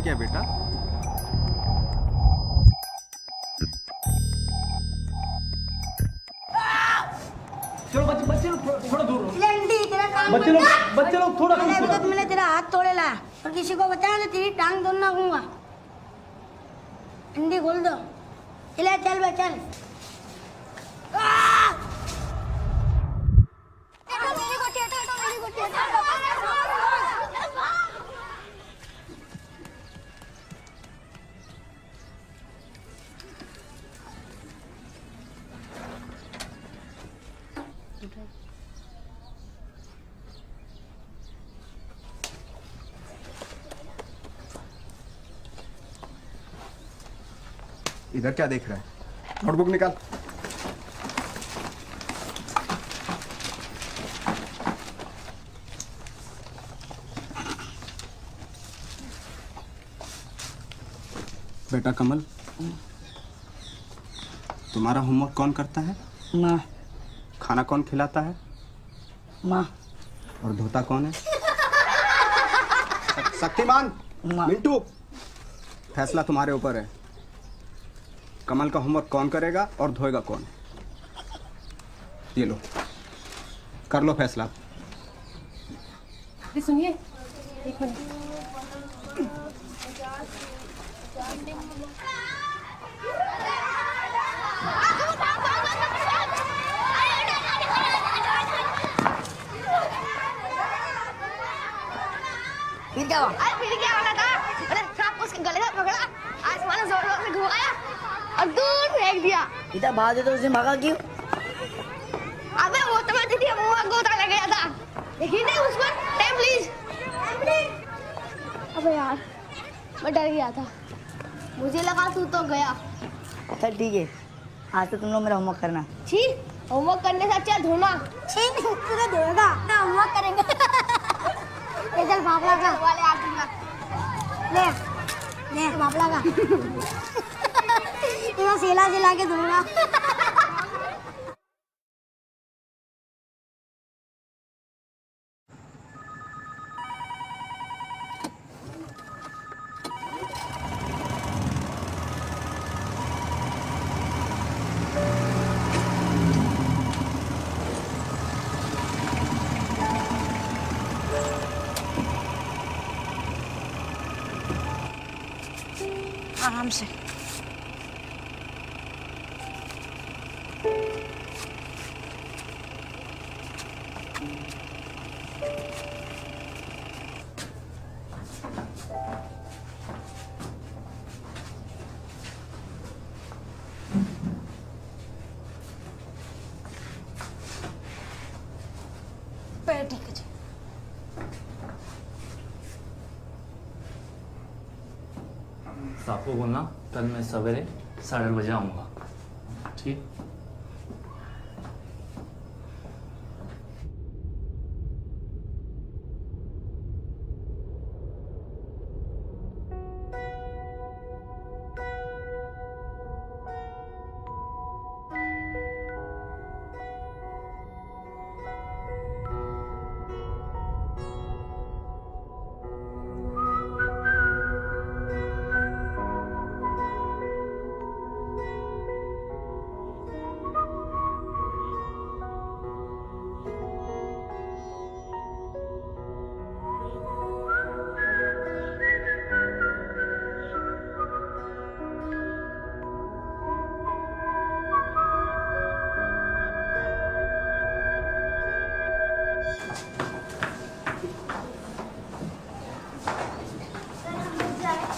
क्या बेटा? चलो बच्चे लोग थोड़ा दूर रहो। बच्चे लोग थोड़ा दूर रहो। मैंने तेरा हाथ तोड़े ला और किसी को बताया तो तेरी टांग तोड़ना दूंगा। अंडी खोल दो। चल बे चल। इधर क्या देख रहा है? नोटबुक निकाल। बेटा कमल, तुम्हारा होमवर्क कौन करता है? माँ। खाना कौन खिलाता है? माँ। और धोता कौन है? शक्तिमान, मिंटू, फैसला तुम्हारे ऊपर है। कमल का होमवर्क कौन करेगा और धोएगा कौन? ये लो, कर लो फैसला। सुनिए, एक मिनट। फिर क्या हुआ? फिर क्या होना था? अरे सांप उसके गले से पकड़ा, आसमान में जोर-जोर से घुमाया और दूर फेंक दिया। इधर भाग दे तो उसे भागा क्यों? अबे वो तो मैं तेरी मुंह में गोता लग गया था। देखिए नहीं उस पर टाइम प्लीज। अबे यार, मैं डर गया था। मुझे लगा तू तो गया। चल ठीक है, आज से तुम लोग मेरा होमवर्क करना। छी, होमवर्क करने से अच्छा धोना। छी, तू तो धोएगा ना, होमवर्क करेंगे। ये चल भापला का वाले आ दूंगा। ले भापला का। इधर सेला सिला के धोएगा। आराम से। पैर ठीक है जी। साहब को बोलना कल मैं सवेरे 8:30 बजे आऊँगा। ठीक?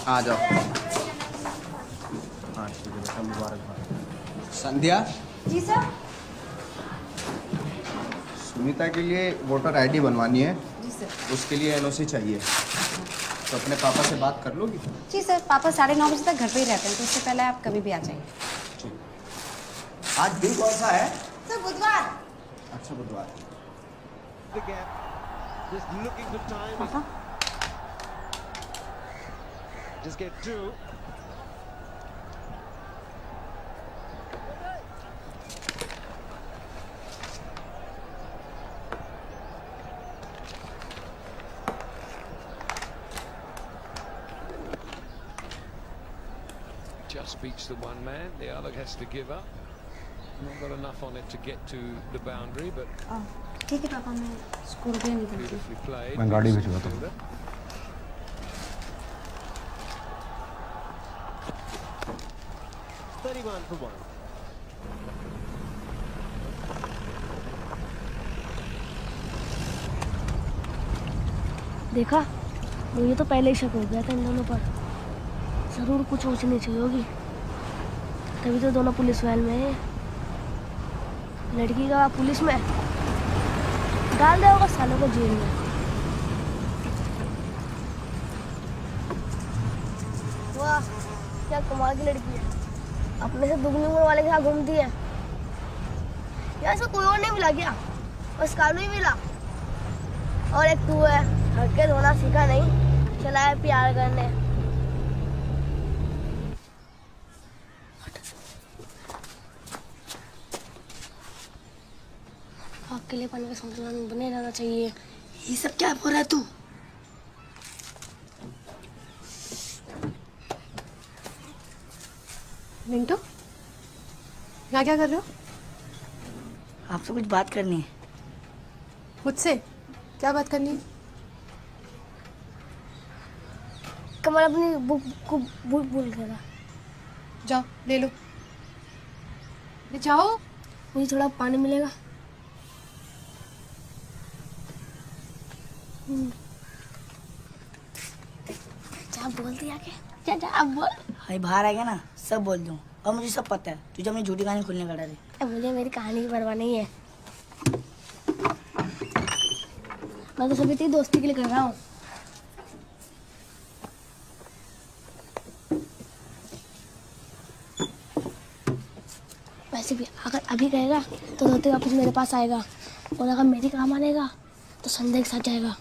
आ जाओ। हाँ ठीक है बेटा, मुबारकबाद। संध्या। जी सर। सुनीता के लिए वोटर आईडी बनवानी है। जी सर। उसके लिए एनओसी चाहिए, तो अपने पापा से बात कर लोगी? जी सर, पापा 9:30 बजे तक घर पे ही रहते हैं, तो उससे पहले आप कभी भी आ जाइए। आज दिन कौन सा है? सर बुधवार। अच्छा बुधवार। पापा Just get two. speech to one man, the other has to give up. Not got enough on it to get to the boundary, but ठीक है पापा, मैं स्कूल भी निकलती हूँ। beautifully played. मैं गाड़ी भिजवाता हूँ। Fielder. 31 for 1. देखा, मुझे तो पहले ही शक हो गया था इन दोनों पर। जरूर कुछ ऊंच नीच हुई होगी, तभी तो दोनों पुलिस वैन में है। लड़की का पुलिस में डाल दिया होगा सालों को जेल में। वाह, क्या कमाल की लड़की है, अपने से दुगनी उम्र वाले के साथ घूमती है। यार ऐसा कोई और नहीं मिला क्या? बस कालू ही मिला, और एक तू है, हड़के धोना सीखा नहीं, चला है प्यार करने। अकेलेपन का संतुलन बने रहना चाहिए। ये सब क्या बोल रहा है तू? मिंटू, यहाँ क्या कर रहे हो? आपसे कुछ बात करनी है। मुझसे क्या बात करनी है? कमल अपनी बुक को भूल गया। जाओ ले लो, ले जाओ। मुझे थोड़ा पानी मिलेगा? जा बोल दिया क्या? जा अब बोल। भाई बाहर आ गया ना, सब बोल दूँ, और मुझे सब पता है। तुझे अपनी झूठी कहानी खुलने खड़ा रही। मुझे मेरी कहानी की परवाह नहीं है, मैं तो सभी तेरी दोस्ती के लिए कर रहा हूँ। वैसे भी अगर अभी कहेगा तो रोते वापस मेरे पास आएगा, और अगर मेरी काम आनेगा तो संदेह के साथ जाएगा।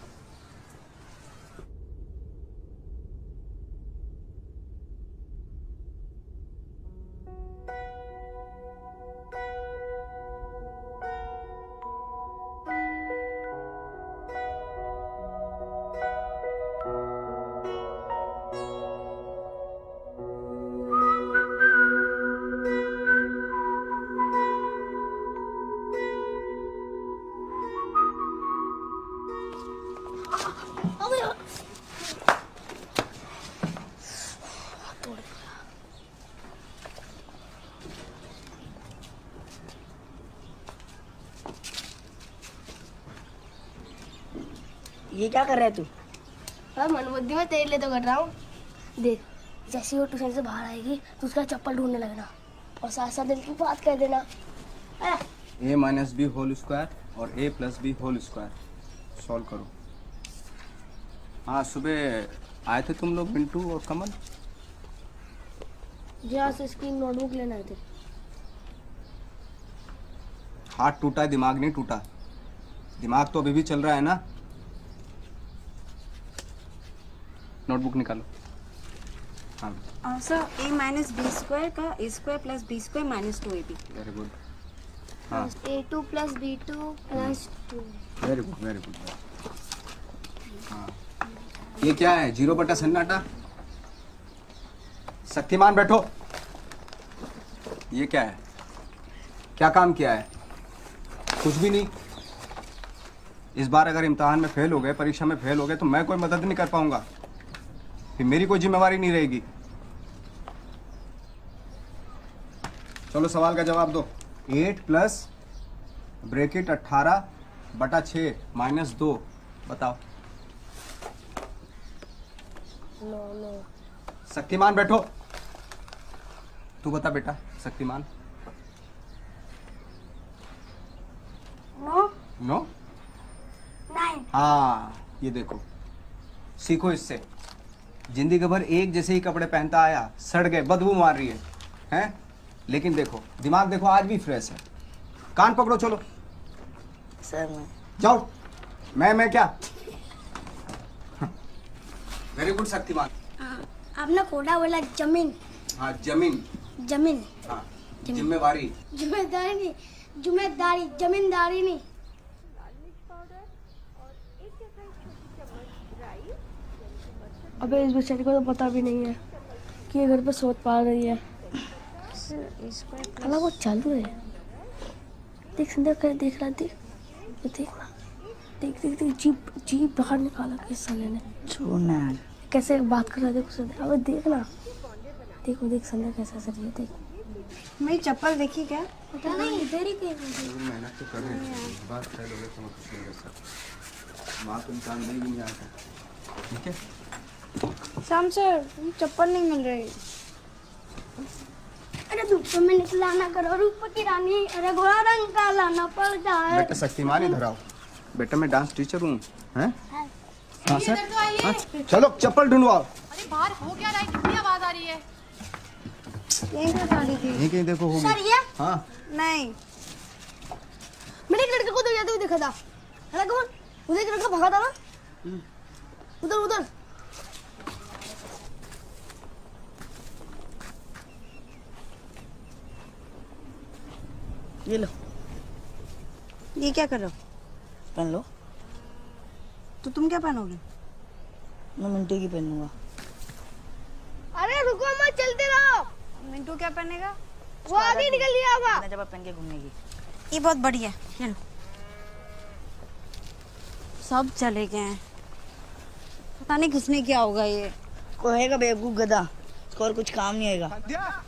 ये क्या कर रहा है तू? हाँ, मनबुद्धि में तेरे लिए तो कर रहा हूँ। देख, जैसे वो ट्यूशन से बाहर आएगी तो उसका चप्पल ढूंढने लगना, और साथ साथ दिल की बात कह देना। a minus b whole square और a plus b whole square solve करो। हाँ, सुबह आए थे तुम लोग मिंटू और कमल। जहाँ से इसकी नोटबुक लेना थे। हाथ टूटा है, दिमाग नहीं टूटा। दिमाग तो अभी भी चल रहा है ना। नोटबुक निकालो। हाँ sir, a minus b square का a square plus b square minus 2ab। Very good. हाँ A2 plus B2 plus 2। Very good very good. हाँ, ये क्या है? 0 बटा सन्नाटा। शक्तिमान बैठो। ये क्या है? क्या काम किया है? कुछ भी नहीं। इस बार अगर इम्तिहान में फेल हो गए, परीक्षा में फेल हो गए, तो मैं कोई मदद नहीं कर पाऊंगा, फिर मेरी कोई जिम्मेवारी नहीं रहेगी। चलो सवाल का जवाब दो। 8 प्लस ब्रैकेट 18 बटा 6 माइनस 2 बताओ। नो। शक्तिमान बैठो। तू बता बेटा, शक्तिमान। No no? 9। हाँ, ये देखो, सीखो इससे। जिंदगी भर एक जैसे ही कपड़े पहनता आया, सड़ गए, बदबू मार रही है, हैं? लेकिन देखो, दिमाग देखो, आज भी फ्रेश है। कान पकड़ो, चलो। सर मैं जाओ। मैं क्या? Very good Shaktimaan. आपने कोड़ा बोला जमीन। हाँ, जमीन। जमीन। हाँ, जिम्मेवारी। जिम्मेदारी नहीं, जिम्मेदारी, जमींदारी नहीं। अबे इस बेचारी को तो पता भी नहीं है कि ये घर पे सोच पा रही है। अला वो चालू है। देख संध्या कर देख रहा देख वो देखना देख देख देख जीप जीप बाहर निकाला किस साले ने। छोड़ना यार। कैसे बात कर रहा है देखो संध्या। अब देखना देखो देख संध्या कैसे हंस रही है देख। मेरी चप्पल देखी क्या? पता नहीं इधर ही कहीं मेहनत तो कर रहे हैं, बात कर लोगे तो कुछ नहीं कर सकते। माँ तो इंसान नहीं भी नहीं आता, ठीक है। शाम सर चप्पल नहीं मिल रही। अरे धूप में निकला ना करो रूप की रानी, अरे घोड़ा रंग का लाना पड़ता है। बेटा शक्तिमान ही धराओ। बेटा मैं डांस टीचर हूँ, हैं? हाँ सर। इधर तो आइए। हाँ, चलो चप्पल ढूंढवाओ। अरे बाहर हो क्या रहा है? कितनी आवाज आ रही है? यहीं पे गाड़ी थी। यहीं कहीं देखो होगी। सर ये हाँ नहीं, मैंने एक लड़के को तो जाते हुए देखा था। है ना कौन? उधर एक लड़का भागा था ना। उधर उधर। ये लो, ये क्या कर रहे हो? पहन लो। तो तुम क्या पहनोगे? मैं मिंटू की पहनूंगा। अरे रुको मत चलते रहो। मिंटू क्या पहनेगा? वो आगे निकल लिया होगा। मैंने जब पहन के घूमने की। ये बहुत बढ़िया है, चलो। सब चले गए हैं, पता नहीं किसने किया होगा ये। कोहेगा बेवकूफ गधा, इसको और कुछ काम नहीं आएगा। संध्या,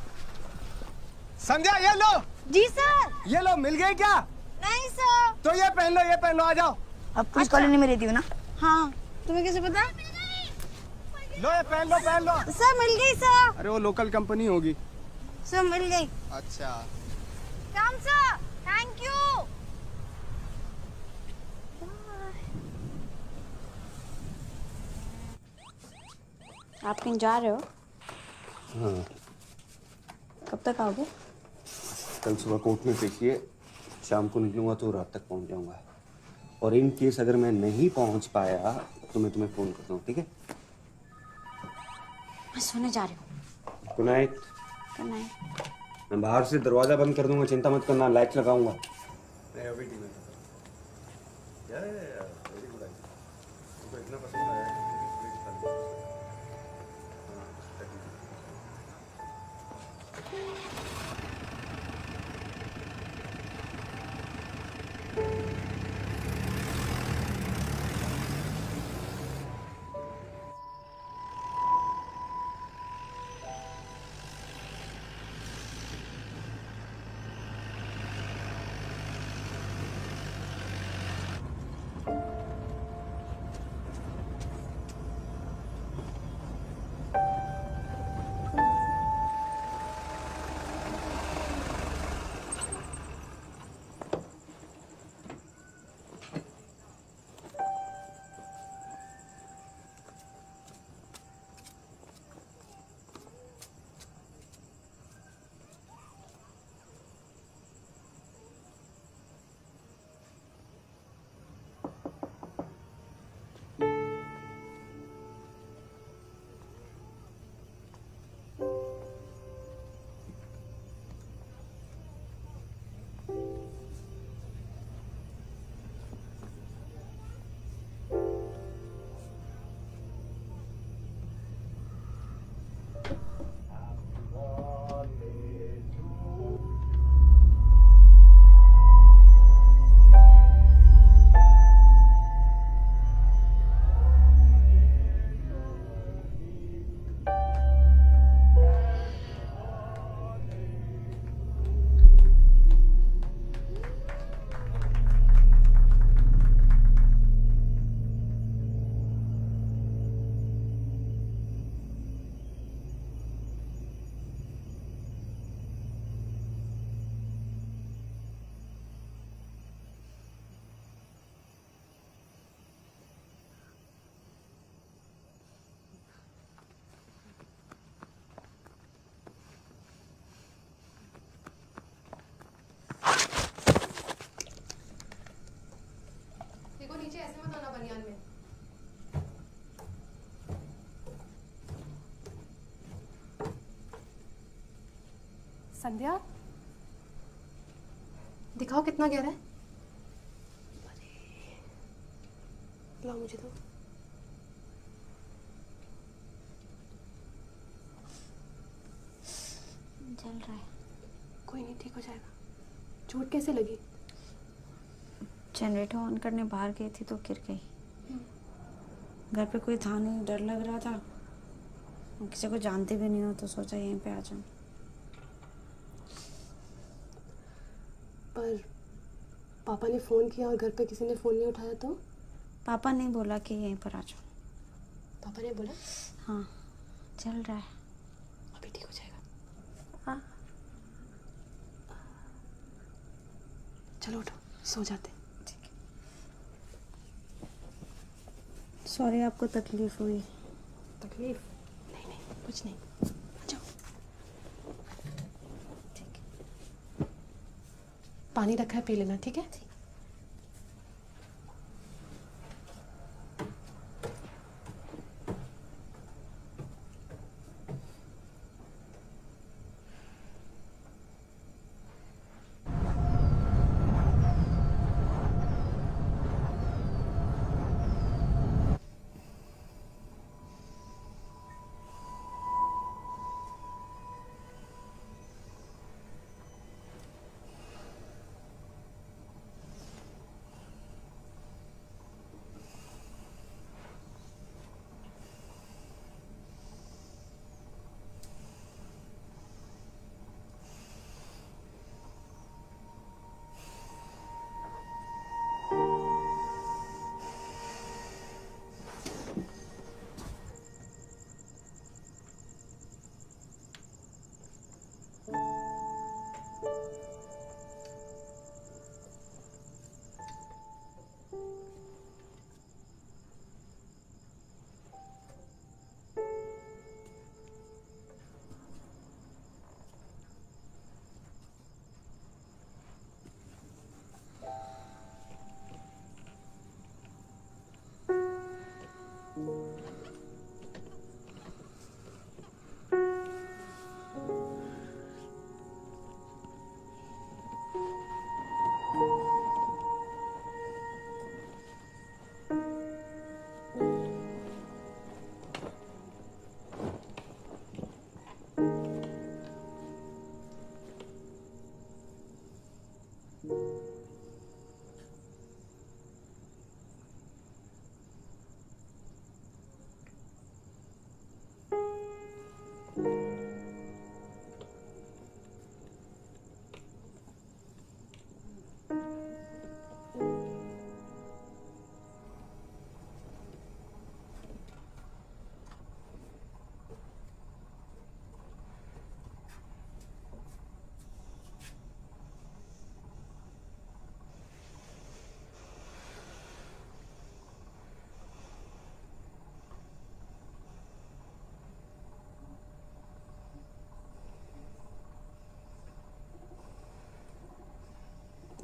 संध्या ये लो। जी सर। ये लो, मिल गई क्या? नहीं सर। तो ये पहन लो, आ जाओ। अब पुलिस कॉलोनी में रहती हो ना? हाँ, तुम्हें कैसे पता? लो ये पहन लो। सर मिल गई सर। अरे वो लोकल कंपनी होगी। सर मिल गई। अच्छा राम सर, थैंक यू। आप कहीं जा रहे हो? हाँ, कब तक आओगे? कल सुबह कोर्ट में पेशी, शाम को निकलूंगा तो रात तक पहुंच जाऊंगा। और इन केस अगर मैं नहीं पहुंच पाया तो मैं तुम्हें फोन करता हूँ, ठीक है? मैं सोने जा रही हूँ। Good night. Good night. मैं बाहर से दरवाजा बंद कर दूंगा, चिंता मत करना, लाइट लगाऊंगा। देखो नीचे ऐसे मत आना बनियान में। संध्या, दिखाओ कितना गहरा है। लाओ मुझे तो। चल रहा है। कोई नहीं, ठीक हो जाएगा। चोट कैसे लगी? जनरेटर ऑन करने बाहर गई थी तो गिर गई। घर पे कोई था नहीं, डर लग रहा था। किसी को जानते भी नहीं हो तो सोचा यहीं पे आ जाऊं। पर पापा ने फ़ोन किया और घर पे किसी ने फ़ोन नहीं उठाया तो? पापा ने बोला कि यहीं पर आ जाओ। पापा ने बोला? हाँ, चल रहा है। अभी ठीक हो जाएगा। हाँ। चलो उठो, सो जाते। सॉरी आपको तकलीफ हुई। तकलीफ? नहीं नहीं, कुछ नहीं। आ जाओ। ठीक है। पानी रखा है, पी लेना, ठीक है?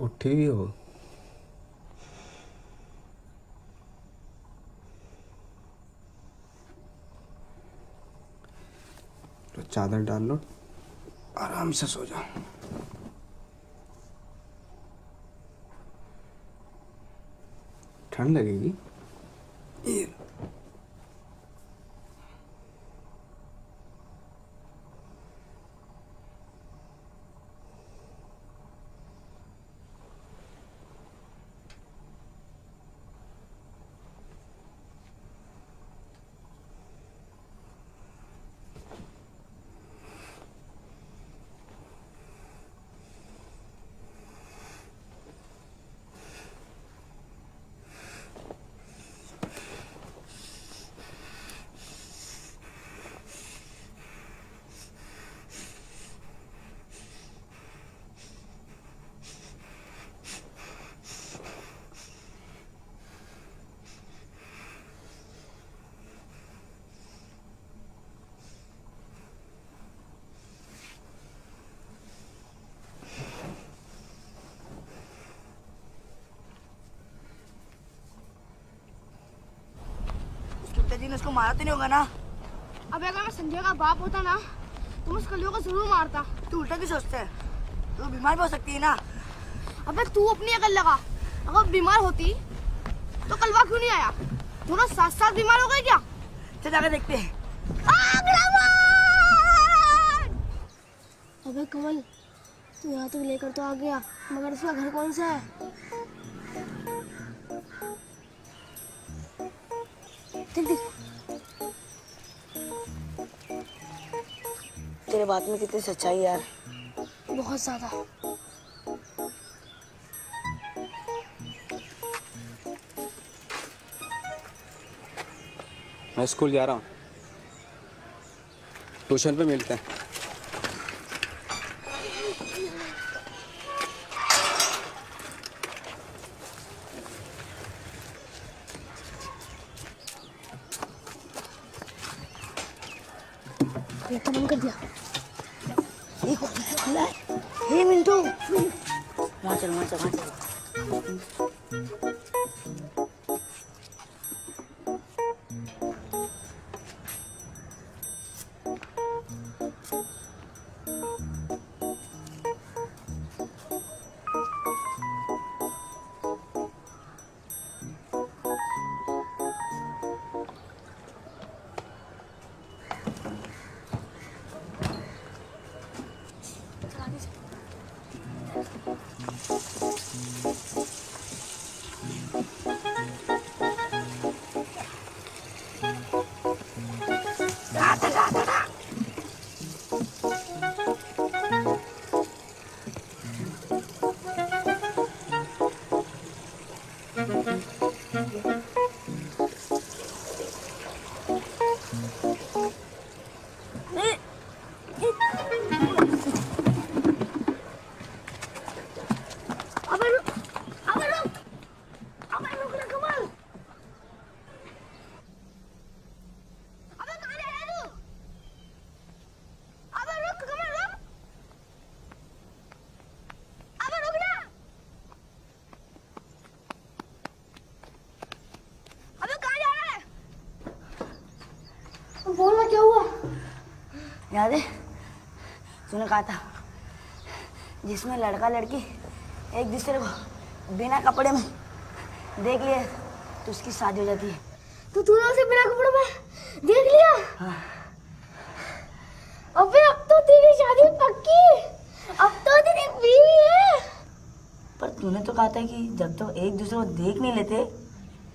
उठी भी हो? तो चादर डाल लो, आराम से सो जाओ। ठंड लगेगी। ये जी ने उसको मारा तो नहीं होगा ना? अबे अगर मैं संजय का बाप होता ना तो मैं उस कलियों को जरूर मारता। तू उल्टा क्यों सोचता है? तू बीमार भी हो सकती है ना। अबे तू अपनी अकल लगा, अगर बीमार होती तो कलवा क्यों नहीं आया? दोनों साथ साथ बीमार हो गए क्या? चल जाकर देखते हैं। अबे कमल, तू यहाँ तक लेकर तो आ गया, मगर उसका घर कौन सा है? देख देख। तेरे बात में कितनी सच्चाई है यार। बहुत ज्यादा। मैं स्कूल जा रहा हूँ, ट्यूशन पे मिलते हैं। गेट बंद कर दिया। ये कौन है? खुला है। हे मिंटू, वहाँ चल, वहाँ चल, वहाँ चल। बोलना क्या हुआ? याद है तूने कहा था जिसमें लड़का लड़की एक दूसरे को बिना कपड़े में देख लिए तो उसकी शादी हो जाती है। तो तूने उसे बिना कपड़े में देख लिया? हाँ। अबे अब तो तेरी शादी पक्की, अब तो तेरी बीवी है। पर तूने तो कहा था कि जब तो एक दूसरे को देख नहीं लेते,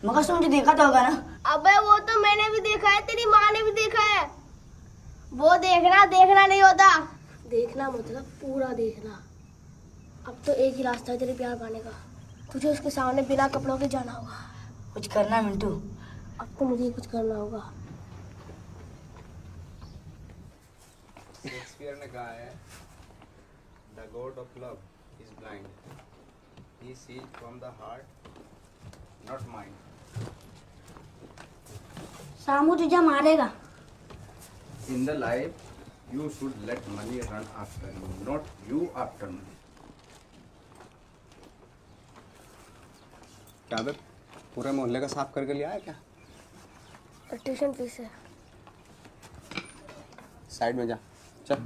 मगर तुम मुझे देखा तो होगा ना? अबे वो तो मैंने भी देखा है, तेरी माँ ने भी देखा है। वो देखना देखना नहीं होता, देखना मतलब पूरा देखना। अब तो एक ही रास्ता है तेरे प्यार पाने का, तुझे उसके सामने बिना कपड़ों के जाना होगा। कुछ करना है मिंटू। अब तो मुझे कुछ करना होगा। शेक्सपियर ने कहा है, the god of love is blind, he sees from the heart not mind. Samu तुझे मारेगा। In the life, you should let money run after you, not you after money. क्या बे, पूरे मोहल्ले का साफ करके लिया है क्या? ट्यूशन फीस है। साइड में जा, चल।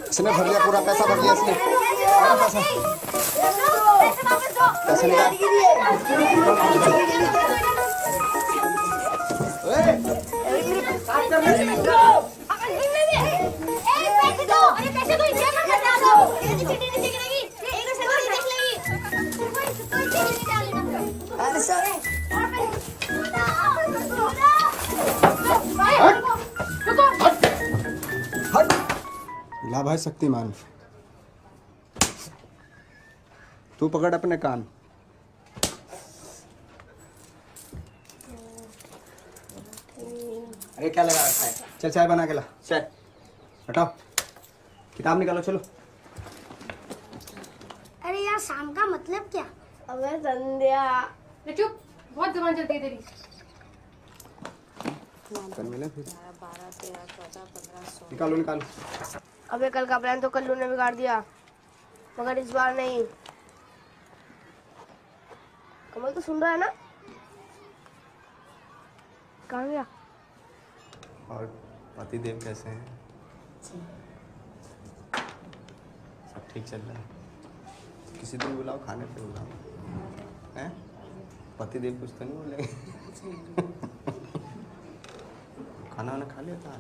इसने भर लिया, पूरा पैसा भर लिया इसने। पैसा निकाल। ला भाई शक्तिमान, तू पकड़ अपने कान। अरे क्या लगा रखा है? चल चाय बना के ला। चाय हटाओ, किताब निकालो, चलो। अरे यार शाम का मतलब क्या? अबे संध्या, चुप, बहुत जबान चलती है तेरी। मिले फिर 12, 13, 14, 15, निकालो निकालो। अबे कल का प्लान तो कल्लू ने बिगाड़ दिया, मगर इस बार नहीं। कमल तो सुन रहा है ना? कहाँ गया? और पतिदेव कैसे हैं? सब ठीक चल रहा है? किसी दिन बुलाओ, खाने पे बुलाओ, हैं? पति देव कुछ तो नहीं बोलेंगे? खाना वाना खा लिया था?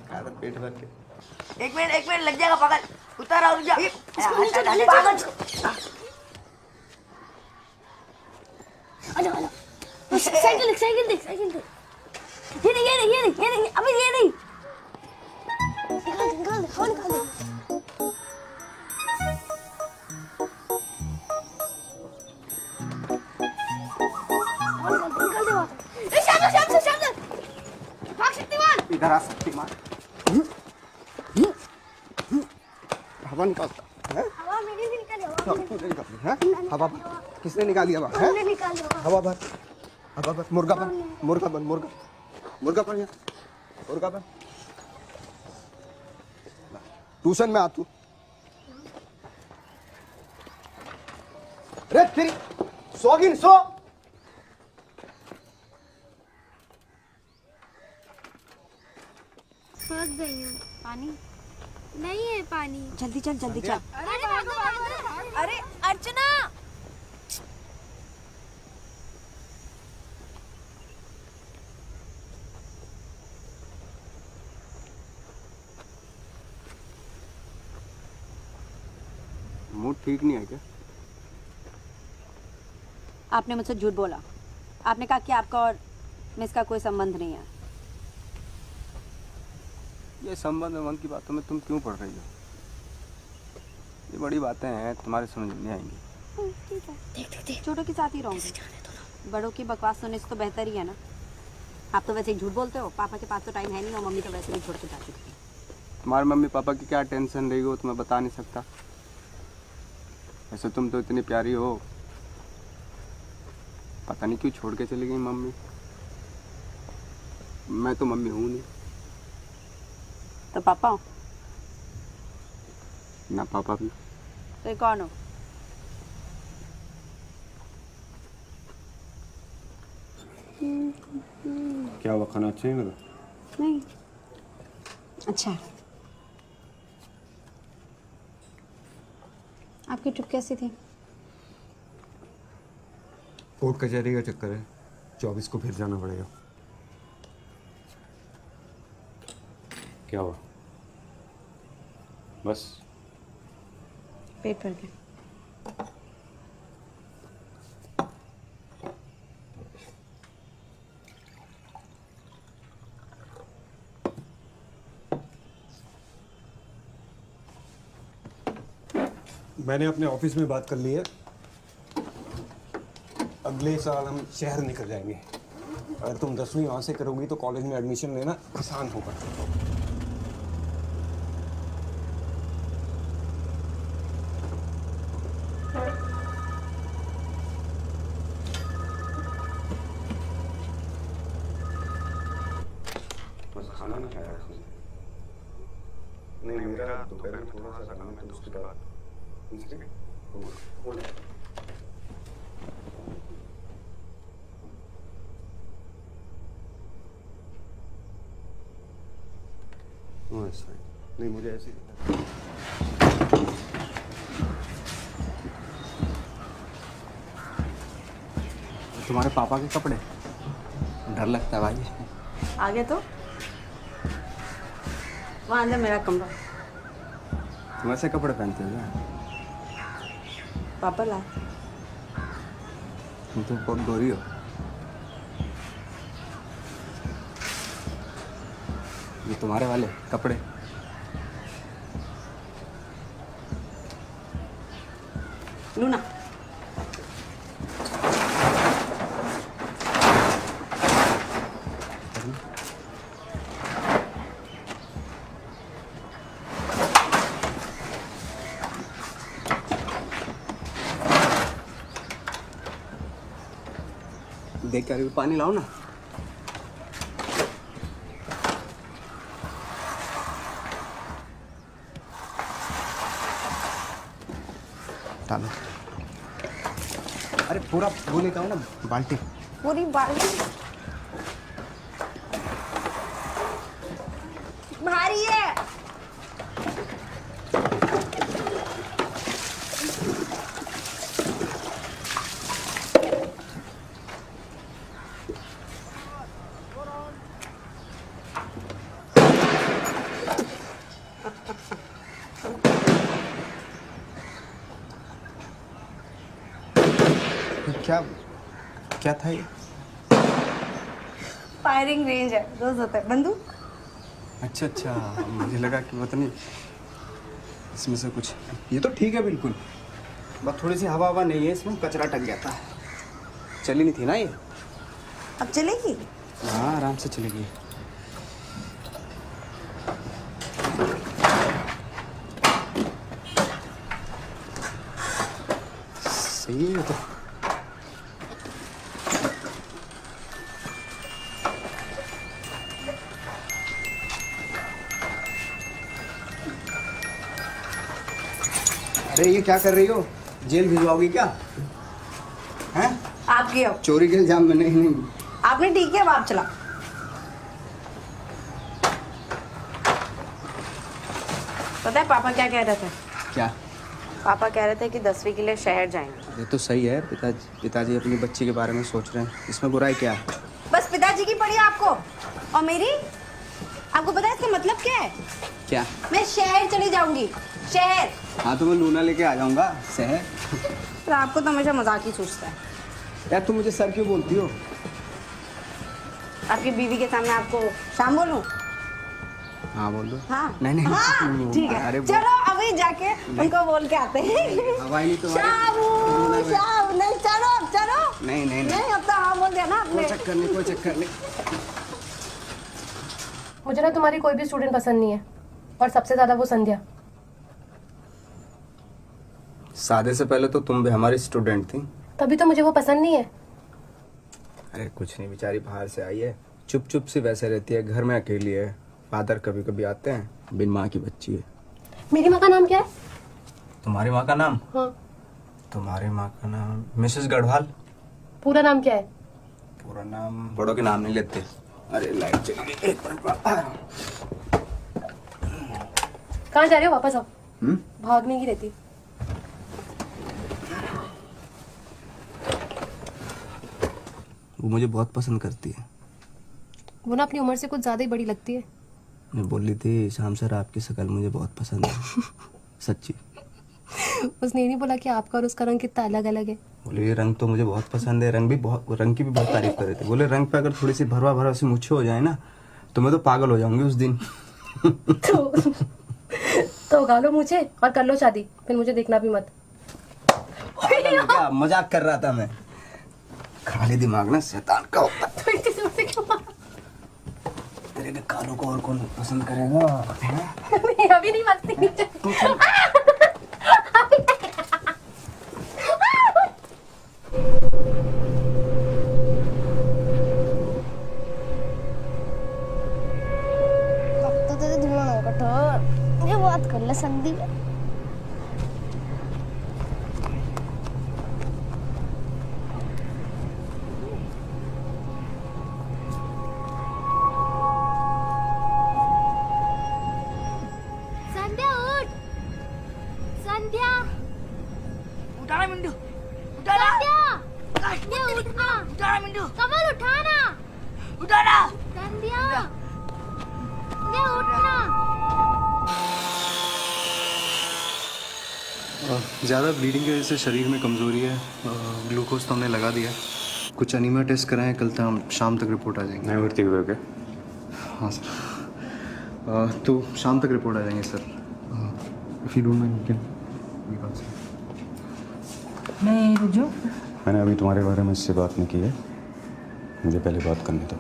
खाया था पेट भर के? एक मिनट लग जाएगा पागल। उतार और जा। पागल साइकिल देख ये नहीं अभी ये नहीं निकाल दे इधर आ शक्तिमान। हवा निकालता है? हवा मेरी भी निकाली है? हवा किसने निकाली हवा? है? हवा भर, हवा भर। मुर्गा बन यहाँ, मुर्गा बन। ट्यूशन में आ तू। अरे तेरी सोगिन सो। फंस गई हूँ। पानी नहीं है पानी। जल्दी चल। अरे अर्चना, मूड ठीक नहीं है क्या? आपने मुझसे झूठ बोला। आपने कहा कि आपका और मिस का कोई संबंध नहीं है। ये संबंध की बातों में तुम क्यों पढ़ रही हो? ये बड़ी बातें हैं, तुम्हारे समझ नहीं आएंगी। देख छोटों के साथ ही रहूंगी। बड़ों की बकवास सुनने से तो बेहतर ही है ना। आप तो वैसे ही झूठ बोलते हो। पापा के पास तो टाइम है नहीं और मम्मी तो वैसे भी छोड़ के जा चुकी है। तुम्हारे मम्मी पापा की क्या टेंशन रहेगी वो तो मैं बता नहीं सकता। वैसे तुम तो इतनी प्यारी हो, पता नहीं क्यों छोड़ के चली गई मम्मी। मैं तो मम्मी हूँ नहीं। तो पापा हो? ना पापा भी। तो ये कौन हो? क्या हुआ, खाना अच्छा नहीं लगा? नहीं अच्छा। आपकी ट्रिप कैसी थी? कोर्ट कचहरी का चक्कर है, 24 को फिर जाना पड़ेगा। क्या हुआ? बस पेट भर के। मैंने अपने ऑफिस में बात कर ली है। अगले साल हम शहर निकल जाएंगे। अगर तुम 10वीं वहां से करोगी तो कॉलेज में एडमिशन लेना आसान होगा। बस खाना नहीं खाया नहीं, मेरा दोपहर में थोड़ा सा काम है तो उसके बाद नहीं, मुझे ऐसे तुम्हारे पापा के कपड़े डर लगता है भाई। आगे तो वहाँ अंदर मेरा कमरा। तुम ऐसे कपड़े पहनते हो क्या? पापा ला। तुम तो बहुत गोरी हो। ये तुम्हारे वाले कपड़े लूना। देख कर पानी लाओ ना। डालो। अरे पूरा वो लेके आओ ना बाल्टी। पूरी बाल्टी भारी है। क्या क्या था ये? फायरिंग रेंज है, रोज होता है बंदूक। अच्छा अच्छा, मुझे लगा कि पता नहीं इसमें से कुछ। ये तो ठीक है बिल्कुल, बस थोड़ी सी हवा हवा नहीं है इसमें, कचरा टक जाता है। चली नहीं थी ना ये? अब चलेगी? हाँ आराम से चलेगी। सही है तो। अरे ये क्या कर रही हो? जेल भिजवाओगी क्या? हैं? आपकी हो। चोरी के इल्जाम में नहीं। आपने ठीक है, अब आप चला। पता है पापा क्या कह रहे थे? क्या? पापा कह रहे थे कि 10वीं के लिए शहर जाएंगे। ये तो सही है, पिताजी अपनी बच्ची के बारे में सोच रहे हैं, इसमें बुराई क्या है? बस पिताजी की पड़ी आपको, और मेरी? आपको पता है इसका मतलब क्या है? क्या? मैं शहर चली जाऊंगी, शहर। हाँ तो मैं लूना लेके आ जाऊंगा शहर। तो आपको तो हमेशा मजाक ही सूझता है। यार तुम मुझे सर क्यों बोलती हो? आपकी बीवी के सामने आपको शाम बोलूं? हाँ बोल दो। हाँ नहीं हाँ, ठीक है। अरे चलो अभी जाके उनको बोल के आते हैं। हवाई नहीं तुम्हारी। शाम नहीं, चलो चलो। नहीं नहीं नहीं, अब तो हाँ बोल दिया ना आपने। कोई चक्कर नहीं, कोई चक्कर नहीं। मुझे ना तुम्हारी कोई भी स्टूडेंट पसंद नहीं है, और सबसे ज्यादा वो संध्या। शादी से पहले तो तुम भी हमारी स्टूडेंट थी। तभी तो मुझे वो पसंद नहीं है। अरे कुछ नहीं, बेचारी बाहर से आई है, चुप चुप सी वैसे रहती है, घर में अकेली है। फादर कभी कभी आते हैं, बिन माँ की बच्ची है। मेरी माँ का नाम क्या है? तुम्हारी माँ का नाम? हाँ। तुम्हारी माँ का नाम मिसेस गढ़वाल। पूरा नाम क्या है? पूरा नाम बड़ों के नाम नहीं लेते। अरे लाइट चली गई, एक मिनट। कहाँ जा रहे हो? वापस आओ। भागने की रहती। वो मुझे बहुत पसंद करती है। वो ना अपनी उम्र से कुछ ज्यादा ही बड़ी लगती है। मैं बोल रही थी शाम सर आपकी शक्ल मुझे बहुत पसंद है। सच्ची। उसने ये नहीं बोला कि आपका और उसका रंग कितना अलग अलग है? बोले ये रंग तो मुझे बहुत पसंद है, रंग की भी बहुत तारीफ कर रहे थे। बोले रंग पे अगर थोड़ी सी भरवा भरवा सी मूछें हो जाए ना तो मैं तो पागल हो जाऊंगी उस दिन। तो उगा लो मुझे और कर लो शादी, फिर मुझे देखना भी मत। क्या मजाक कर रहा था मैं। खाली दिमाग ना शैतान का होता है। तो इतनी जोर से क्यों मारा? तेरे के कानों को और कौन पसंद करेगा? नहीं, अभी नहीं बचती नीचे। अब तो तेरे दिमाग में कठोर, ये बात कर ले संदीप। संध्या उठ, संध्या उठाना मिंटू, उठाना। संध्या उठना, उठाना मिंटू, कमल उठाना, उठाना। संध्या संध्या उठना। ज़्यादा ब्लीडिंग की वजह से शरीर में कमज़ोरी है। ग्लूकोज तो हमने लगा दिया, कुछ अनीमिया टेस्ट कराएं, कल तक शाम तक रिपोर्ट आ जाएंगे। नहीं भर्ती हुए क्या? हाँ सर, तो शाम तक रिपोर्ट आ जाएंगे sir. If you don't mind can we बात से। मैं रुक जाऊँ? मैंने अभी तुम्हारे बारे में इससे बात नहीं की है, मुझे पहले बात करने दो।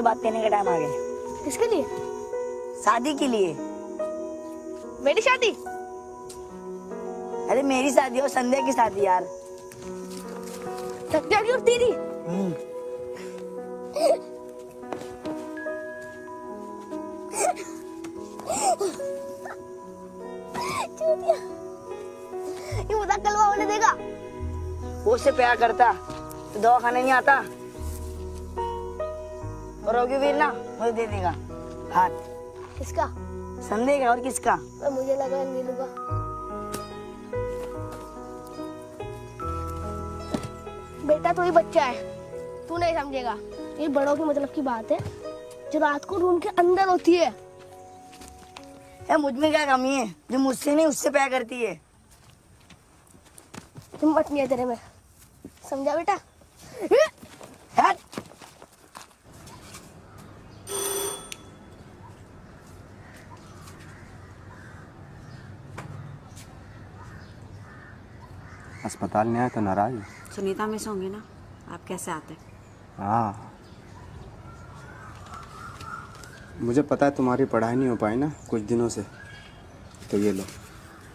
बात करने का टाइम आ गया। किसके लिए? शादी के लिए। मेरी शादी? अरे मेरी शादी और संध्या की शादी यार। संध्या की और तेरी? ये बता कल वो होने देगा? वो उससे प्यार करता तो दवा खाने नहीं आता, और रघुवीर ना मुझे दे देगा हाथ। किसका? संदेह का, और किसका? मुझे लगा नीलू का। बेटा तो ही बच्चा है, तू नहीं समझेगा। ये बड़ों के मतलब की बात है जो रात को रूम के अंदर होती है। मुझ में क्या कमी है जो मुझसे नहीं उससे प्यार करती है? हिम्मत नहीं है तेरे में, समझा बेटा? हट। अस्पताल नहीं आए तो नाराज है? सुनीता मिस होंगी ना, आप कैसे आते? हाँ, मुझे पता है तुम्हारी पढ़ाई नहीं हो पाई ना कुछ दिनों से, तो ये लो।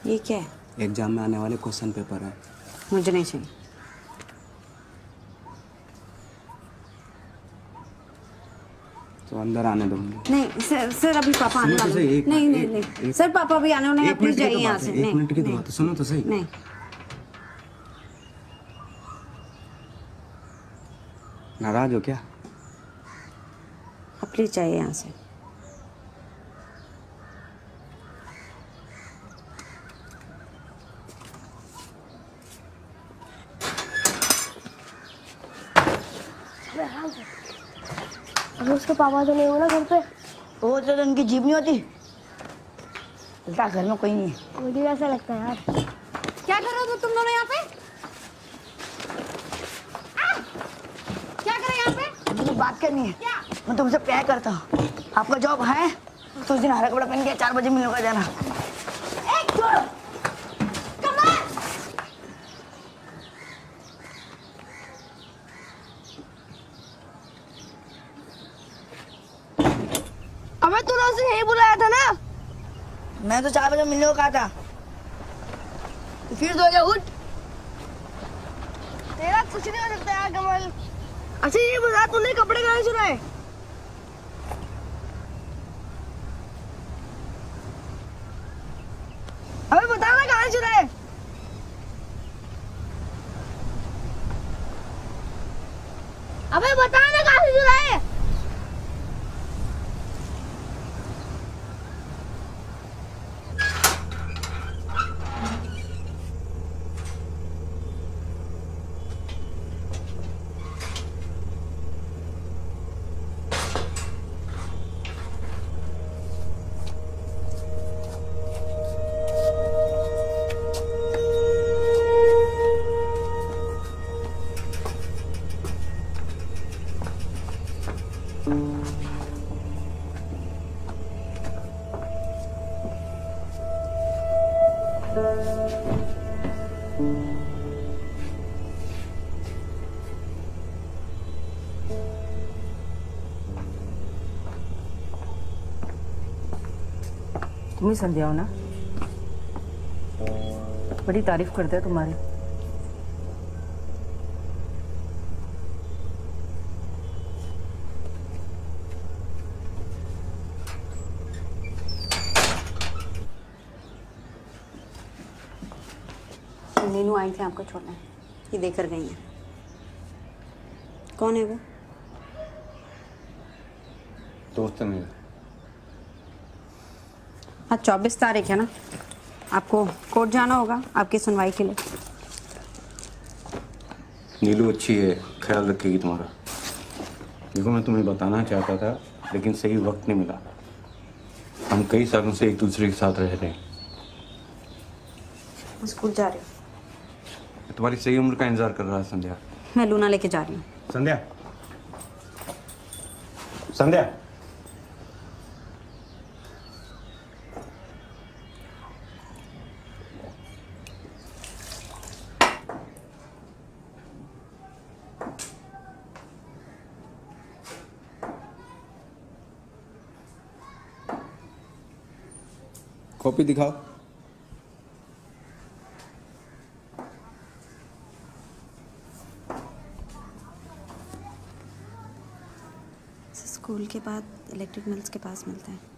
ये क्या है? एग्जाम में आने वाले क्वेश्चन पेपर है। मुझे नहीं चाहिए। तो अंदर आने दो मुझे। नहीं सर अभी पापा आने वाले हैं। नहीं सर, पापा भी आने वाले हैं, प्लीज जाइए यहाँ से। एक मिनट की बात है, सुनो तो सही। नहीं, नाराज हो क्या? आप प्लीज जाइए यहाँ से। अगर उसके पापा तो नहीं हो ना घर पे? वो तो उनकी जीभ नहीं होती। उल्टा घर में कोई नहीं है। मुझे ऐसा लगता है यार। क्या कर रहे हो तुम दोनों यहाँ पे? क्या कर रहे हैं यहाँ पे? मुझे बात करनी है। मैं तुमसे प्यार करता हूँ। आपका जॉब है तो उस दिन हरा कपड़ा पहन के 4 बजे मिलने का जाना। अबे तूने उसे यही बुलाया था ना? मैं तो 4 बजे मिलने को कहा था। तो फिर सो जा, उठ। तेरा कुछ नहीं हो सकता यार कमल। अच्छा ये बता, तूने कपड़े कहाँ चुराए? अबे बता ना कहाँ चुराए? अबे बता ना कहाँ से चुराए? तुम ही संध्या हो ना? बड़ी तारीफ करते हैं तुम्हारी। नीनू आई थी आपको छोड़ने, ये देकर गई है। कौन है वो? दोस्त है मेरा। आज 24 तारीख है ना, आपको कोर्ट जाना होगा आपकी सुनवाई के लिए। नीलू अच्छी है, ख्याल रखेगी तुम्हारा। देखो मैं तुम्हें बताना चाहता था लेकिन सही वक्त नहीं मिला। हम कई सालों से एक दूसरे के साथ रह रहे हैं। स्कूल जा रही हूँ। तुम्हारी सही उम्र का इंतजार कर रहा है संध्या। मैं लूना लेके जा रही हूँ। संध्या, संध्या। कॉपी दिखाओ। स्कूल के बाद इलेक्ट्रिक मिल्स के पास मिलता है।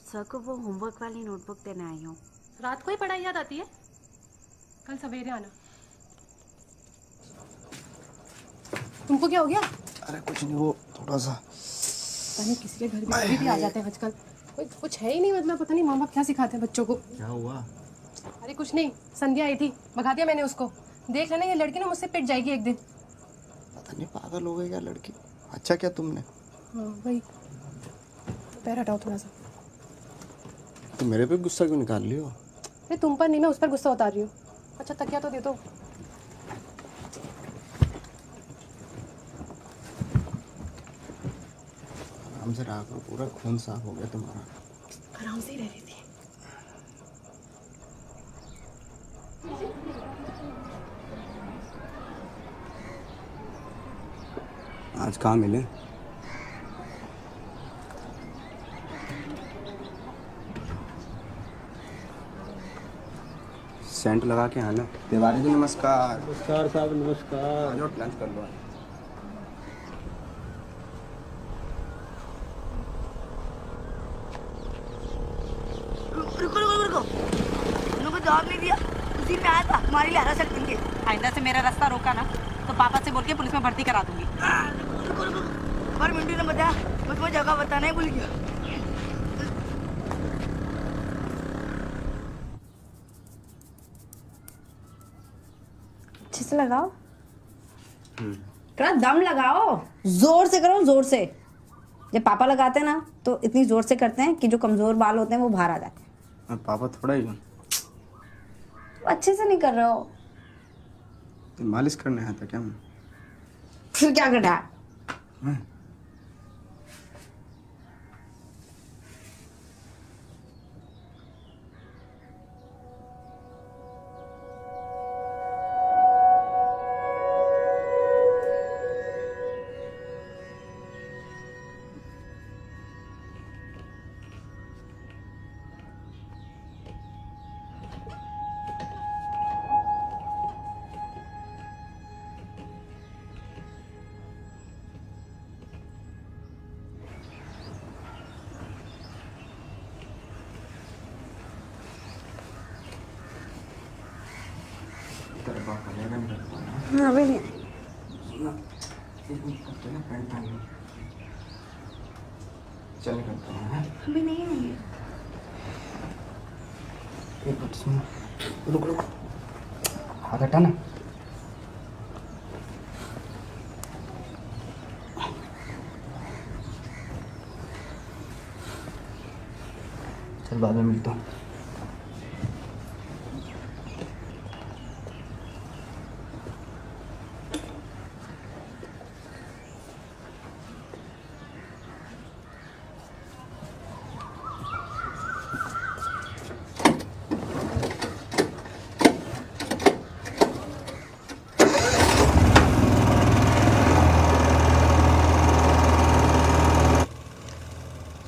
सर को वो होमवर्क वाली नोटबुक देने आई हूँ। रात को ही पढ़ाई याद आती है? कल सवेरे आना। तुमको क्या हो गया? अरे कुछ नहीं, वो थोड़ा सा पता नहीं किसी के घर में कभी भी आ जाते हैं आजकल। कोई कुछ है ही नहीं, मतलब पता नहीं माँ बाप क्या सिखाते हैं बच्चों को। क्या हुआ? अरे कुछ नहीं, संध्या आई थी, भगा दिया मैंने उसको। देख लेना ये लड़की ना मुझसे पिट जाएगी एक दिन। पता नहीं पागल हो गई क्या लड़की। अच्छा क्या तुमने? हाँ वही, पैर हटाओ थोड़ा सा। तो मेरे पे गुस्सा क्यों निकाल लियो? अरे तुम पर नहीं, मैं उस पर गुस्सा उतार रही हूँ। अच्छा तकिया तो दे दो। आराम से रहा करो, पूरा खून साफ हो गया तुम्हारा। आराम से ही रह रही थी। आज कहाँ मिले? सेंट लगा के आना। तिवारी जी नमस्कार। नमस्कार साहब, नमस्कार। आज लंच कर लो। रुको रुको रुको, उन्होंने को जवाब नहीं दिया, उसी में आया था हमारे लिए हरा सकते थे। आइंदा से मेरा रास्ता रोका ना तो पापा से बोल के पुलिस में भर्ती करा दूंगी। रुको रुको, पर मिंटू ने बताया, मैं तुम्हें जगह बताना ही भूल गया। से लगाओ, थोड़ा दम लगाओ, जोर से करो, जोर से। जब पापा लगाते हैं ना तो इतनी जोर से करते हैं कि जो कमजोर बाल होते हैं वो बाहर आ जाते हैं। पापा थोड़ा ही तो अच्छे से नहीं कर रहे हो। तो मालिश करने आया था क्या मैं? फिर क्या करना है? हाँ, अभी नहीं। चल निकलता हूँ। अभी नहीं है। एक मिनट सुनो, रुक रुक, हाथ हटा ना। चल बाद में मिलता हूँ।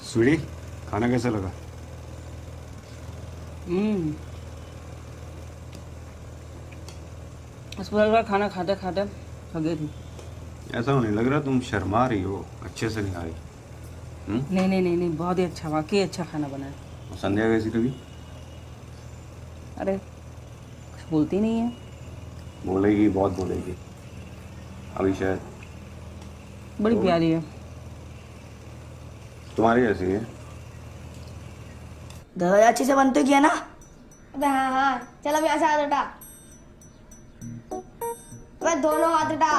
स्वीटी, खाना कैसा लगा? अस्पताल खाना खाते खाते थक गई थी। ऐसा होने लग रहा तुम शर्मा रही हो, अच्छे से नहीं आ रही। नहीं नहीं नहीं नहीं, बहुत ही अच्छा, वाकई अच्छा खाना बना है। और संध्या कैसी लगी? अरे कुछ बोलती नहीं है। बोलेगी, बहुत बोलेगी अभी शायद। बड़ी प्यारी है। तुम्हारी जैसी है। दादा अच्छे से बनते किया ना? अबे हाँ हाँ, चल अब यहाँ से हाथ उठा। अबे दोनों हाथ उठा।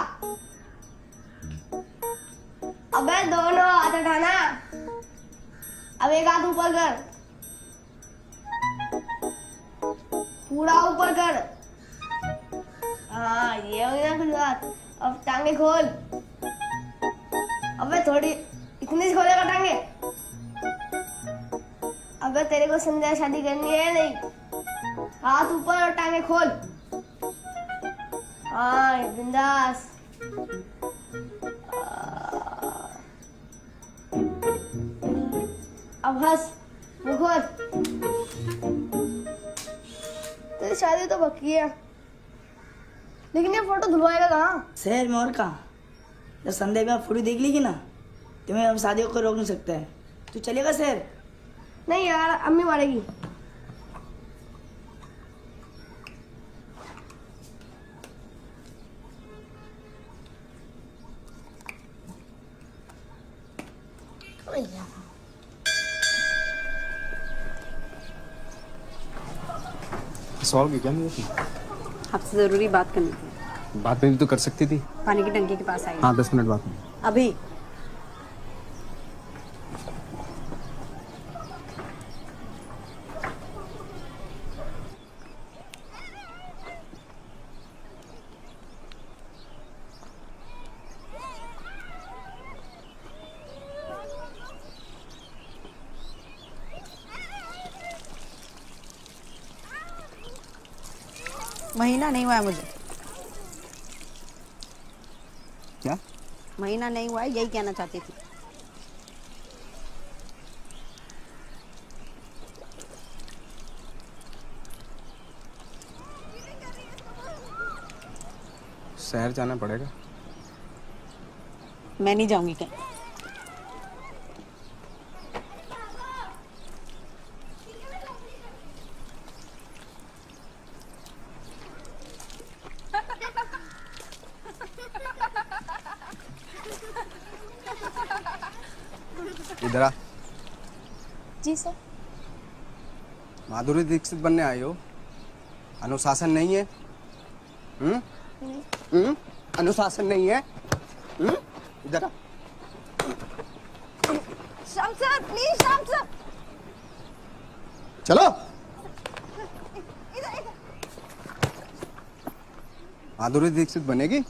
अबे दोनों हाथ उठाना। अब एक हाथ ऊपर कर, पूरा ऊपर कर। हाँ ये हो गया कुछ बात। अब टांगे खोल। अबे थोड़ी इतनी सी खोलेगा टांगे? अबे तेरे को संध्या शादी करनी है नहीं? हाथ ऊपर और टांगे खोल। हाँ बिंदास। अब हंस, मुंह खोल। तेरी शादी तो पक्की है, लेकिन ये फोटो धुलवाएगा कहाँ? शहर में और कहाँ? जब संध्या में फोटो देख लेगी ना, तुम्हें हम शादी को रोक नहीं सकता है। तू चलेगा शहर? नहीं यार, अम्मी मारेगी। सॉल्व क्या मुझे? आपसे जरूरी बात करनी थी। बात में भी तो कर सकती थी। पानी की टंकी के पास आई। हाँ 10 मिनट बाद में। अभी महीना नहीं हुआ है मुझे। क्या? महीना नहीं हुआ है, यही कहना चाहती थी। शहर जाना पड़ेगा। मैं नहीं जाऊंगी कहीं। इधर आ। जी सर। माधुरी दीक्षित बनने आई हो? अनुशासन नहीं है? नहीं अनुशासन नहीं है। इधर आ। Shyam sir please, Shyam sir चलो। इधर इधर। माधुरी दीक्षित बनेगी।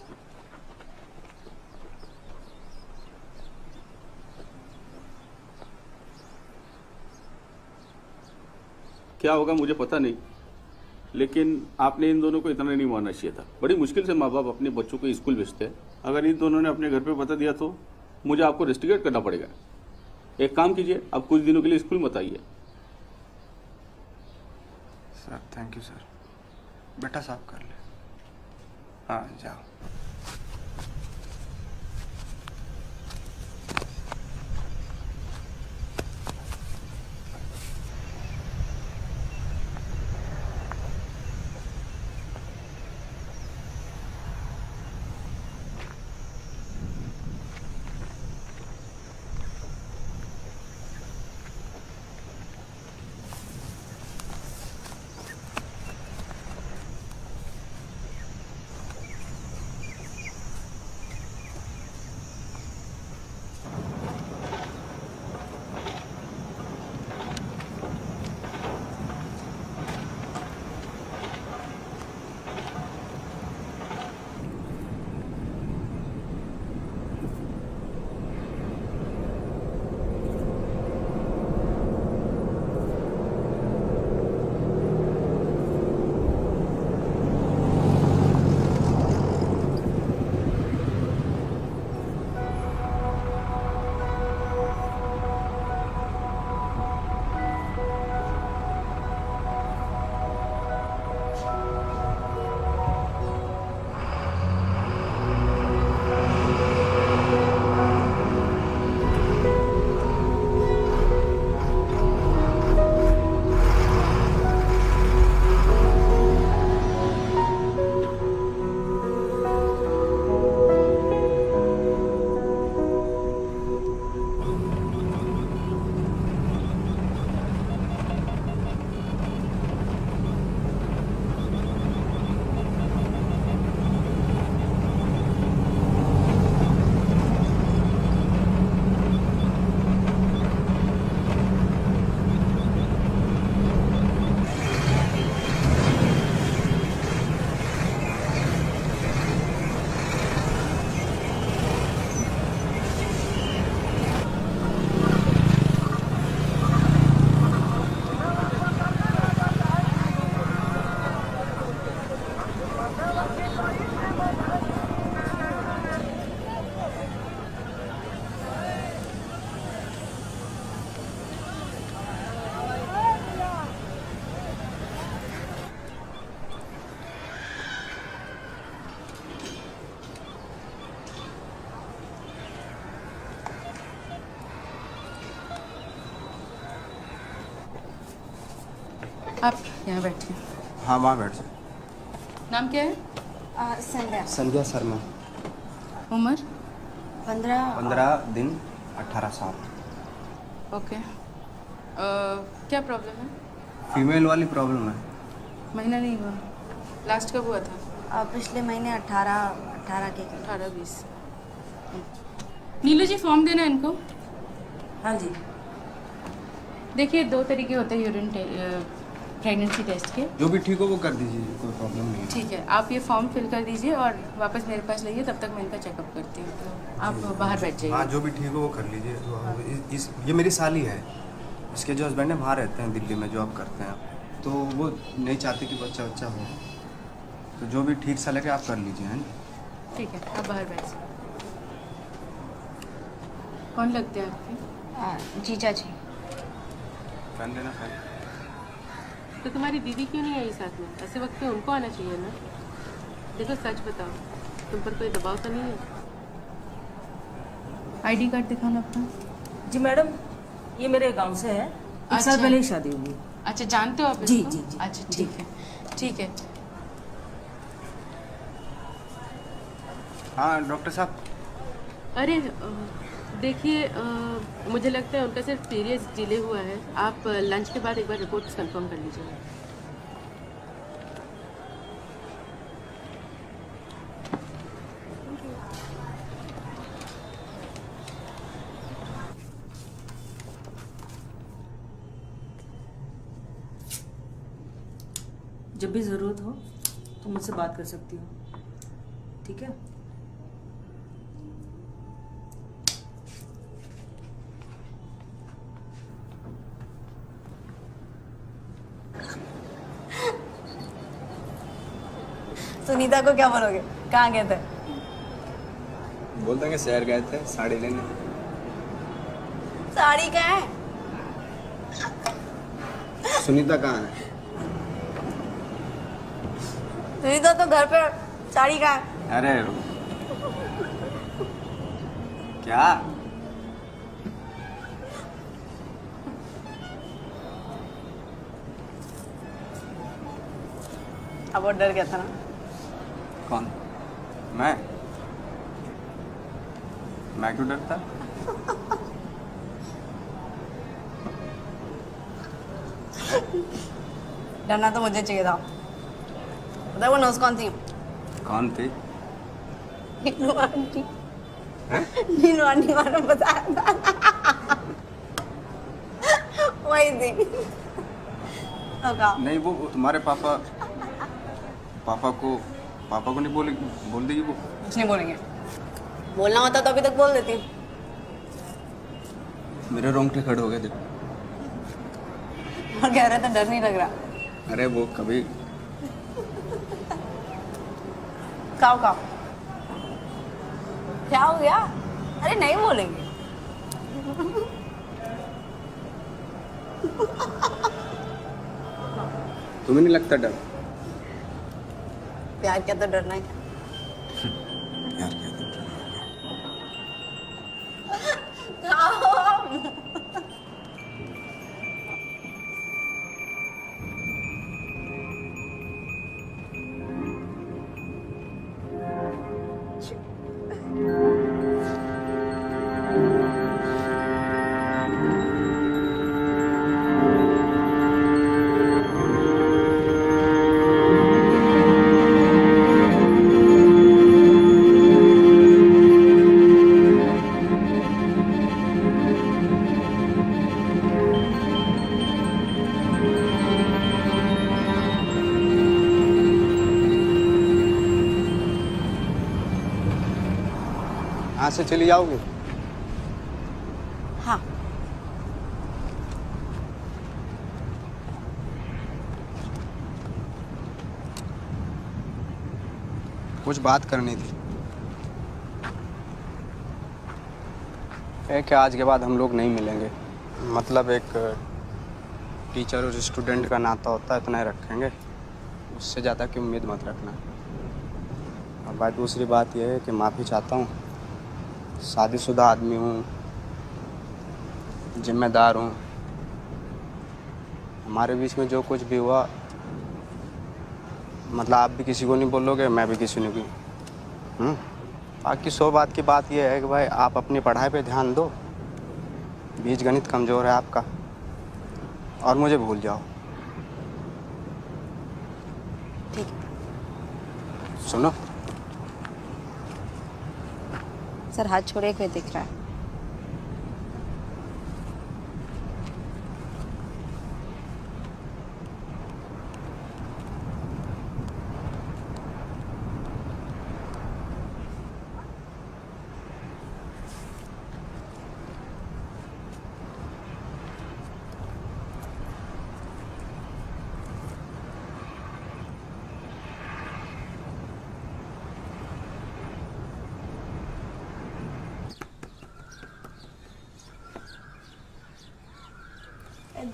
क्या होगा मुझे पता नहीं, लेकिन आपने इन दोनों को इतना नहीं मानना चाहिए था। बड़ी मुश्किल से माँ बाप अपने बच्चों को स्कूल भेजते हैं। अगर इन दोनों ने अपने घर पे बता दिया तो मुझे आपको रेस्टिकेट करना पड़ेगा। एक काम कीजिए, आप कुछ दिनों के लिए स्कूल मत आइए। Sir thank you sir. बेटा साफ कर ले। हाँ जाओ। आप यहाँ बैठिए। हाँ वहाँ बैठ जाओ। नाम क्या है? संध्या। संध्या शर्मा। उम्र? 15 दिन 18 साल। ओके। क्या प्रॉब्लम है? फीमेल वाली प्रॉब्लम है। महीना नहीं हुआ? लास्ट कब हुआ था? पिछले महीने 18 के 18-20। नीलू जी फॉर्म देना है इनको। हाँ जी। देखिए 2 तरीके होते हैं यूरिन प्रेगनेंसी टेस्ट के। जो भी ठीक हो वो कर दीजिए, कोई प्रॉब्लम नहीं है। ठीक है, आप ये फॉर्म फिल कर दीजिए और वापस मेरे पास लाइए, तब तक मैं इनका चेकअप करती हूँ। तो आप बाहर बैठ जाइए। हाँ जो भी ठीक हो वो कर लीजिए। तो ये मेरी साली है, इसके जो हस्बैंड है वहाँ रहते हैं, दिल्ली में जॉब करते हैं, तो वो नहीं चाहते कि बच्चा हो, तो जो भी ठीक सा लगे आप कर लीजिए। है ना? ठीक है, आप बाहर बैठ जाइए। कौन लगते हैं आपके? जीजा जी। कर लेना सर। तो तुम्हारी दीदी क्यों नहीं आई साथ में? ऐसे वक्त पे उनको आना चाहिए ना। देखो सच बताओ, तुम पर कोई दबाव तो नहीं है? आईडी कार्ड दिखाना अपना। जी मैडम, ये मेरे गांव से है। एक साल पहले ही शादी हुई। अच्छा, जानते हो आप जी इसको? जी जी। अच्छा ठीक है, ठीक है। हाँ डॉक्टर साहब। अरे देखिए, मुझे लगता है उनका सिर्फ पीरियड्स डिले हुआ है। आप लंच के बाद एक बार रिपोर्ट्स कंफर्म कर लीजिएगा। जब भी ज़रूरत हो तो मुझसे बात कर सकती हो, ठीक है? सुनीता को क्या बोलोगे? कहाँ गए थे? बोल देंगे शहर गए थे साड़ी लेने। साड़ी कहाँ है? सुनीता कहाँ है? सुनीता तो घर पे, साड़ी कहाँ है? अरे क्या? अब वो डर गया था ना? कौन? मैं क्यों डरता? डरना तो मुझे चाहिए था। पता है वो नर्स कौन थी? कौन थी? नीनू आंटी। नीनू आंटी मानो बताया था। वही थी। तो कहा? नहीं वो तुम्हारे पापा को नहीं बोल देगी वो? कुछ नहीं बोलेंगे। बोलना होता तो अभी तक बोल देती। मेरे रोंगटे खड़े हो गए देखो। और कह रहे थे डर नहीं लग रहा। अरे वो कभी खाओ क्या हो गया? अरे नहीं बोलेंगे। तुम्हें नहीं लगता डर? प्यार क्या तो डरना है क्या? यार क्या तो डर? यहाँ से चली जाओगे? हाँ। कुछ बात करनी थी। एक आज के बाद हम लोग नहीं मिलेंगे। मतलब एक टीचर और स्टूडेंट का नाता होता है, इतना ही रखेंगे। उससे ज़्यादा की उम्मीद मत रखना। और बात दूसरी बात यह है कि माफ़ी चाहता हूँ। शादीशुदा आदमी हूँ, जिम्मेदार हूँ। हमारे बीच में जो कुछ भी हुआ, मतलब आप भी किसी को नहीं बोलोगे, मैं भी किसी ने भी। बाकी 100 बात की बात यह है कि भाई आप अपनी पढ़ाई पे ध्यान दो। बीज गणित कमज़ोर है आपका, और मुझे भूल जाओ। ठीक। सुनो, सर हाथ छोड़े हुए दिख रहा है।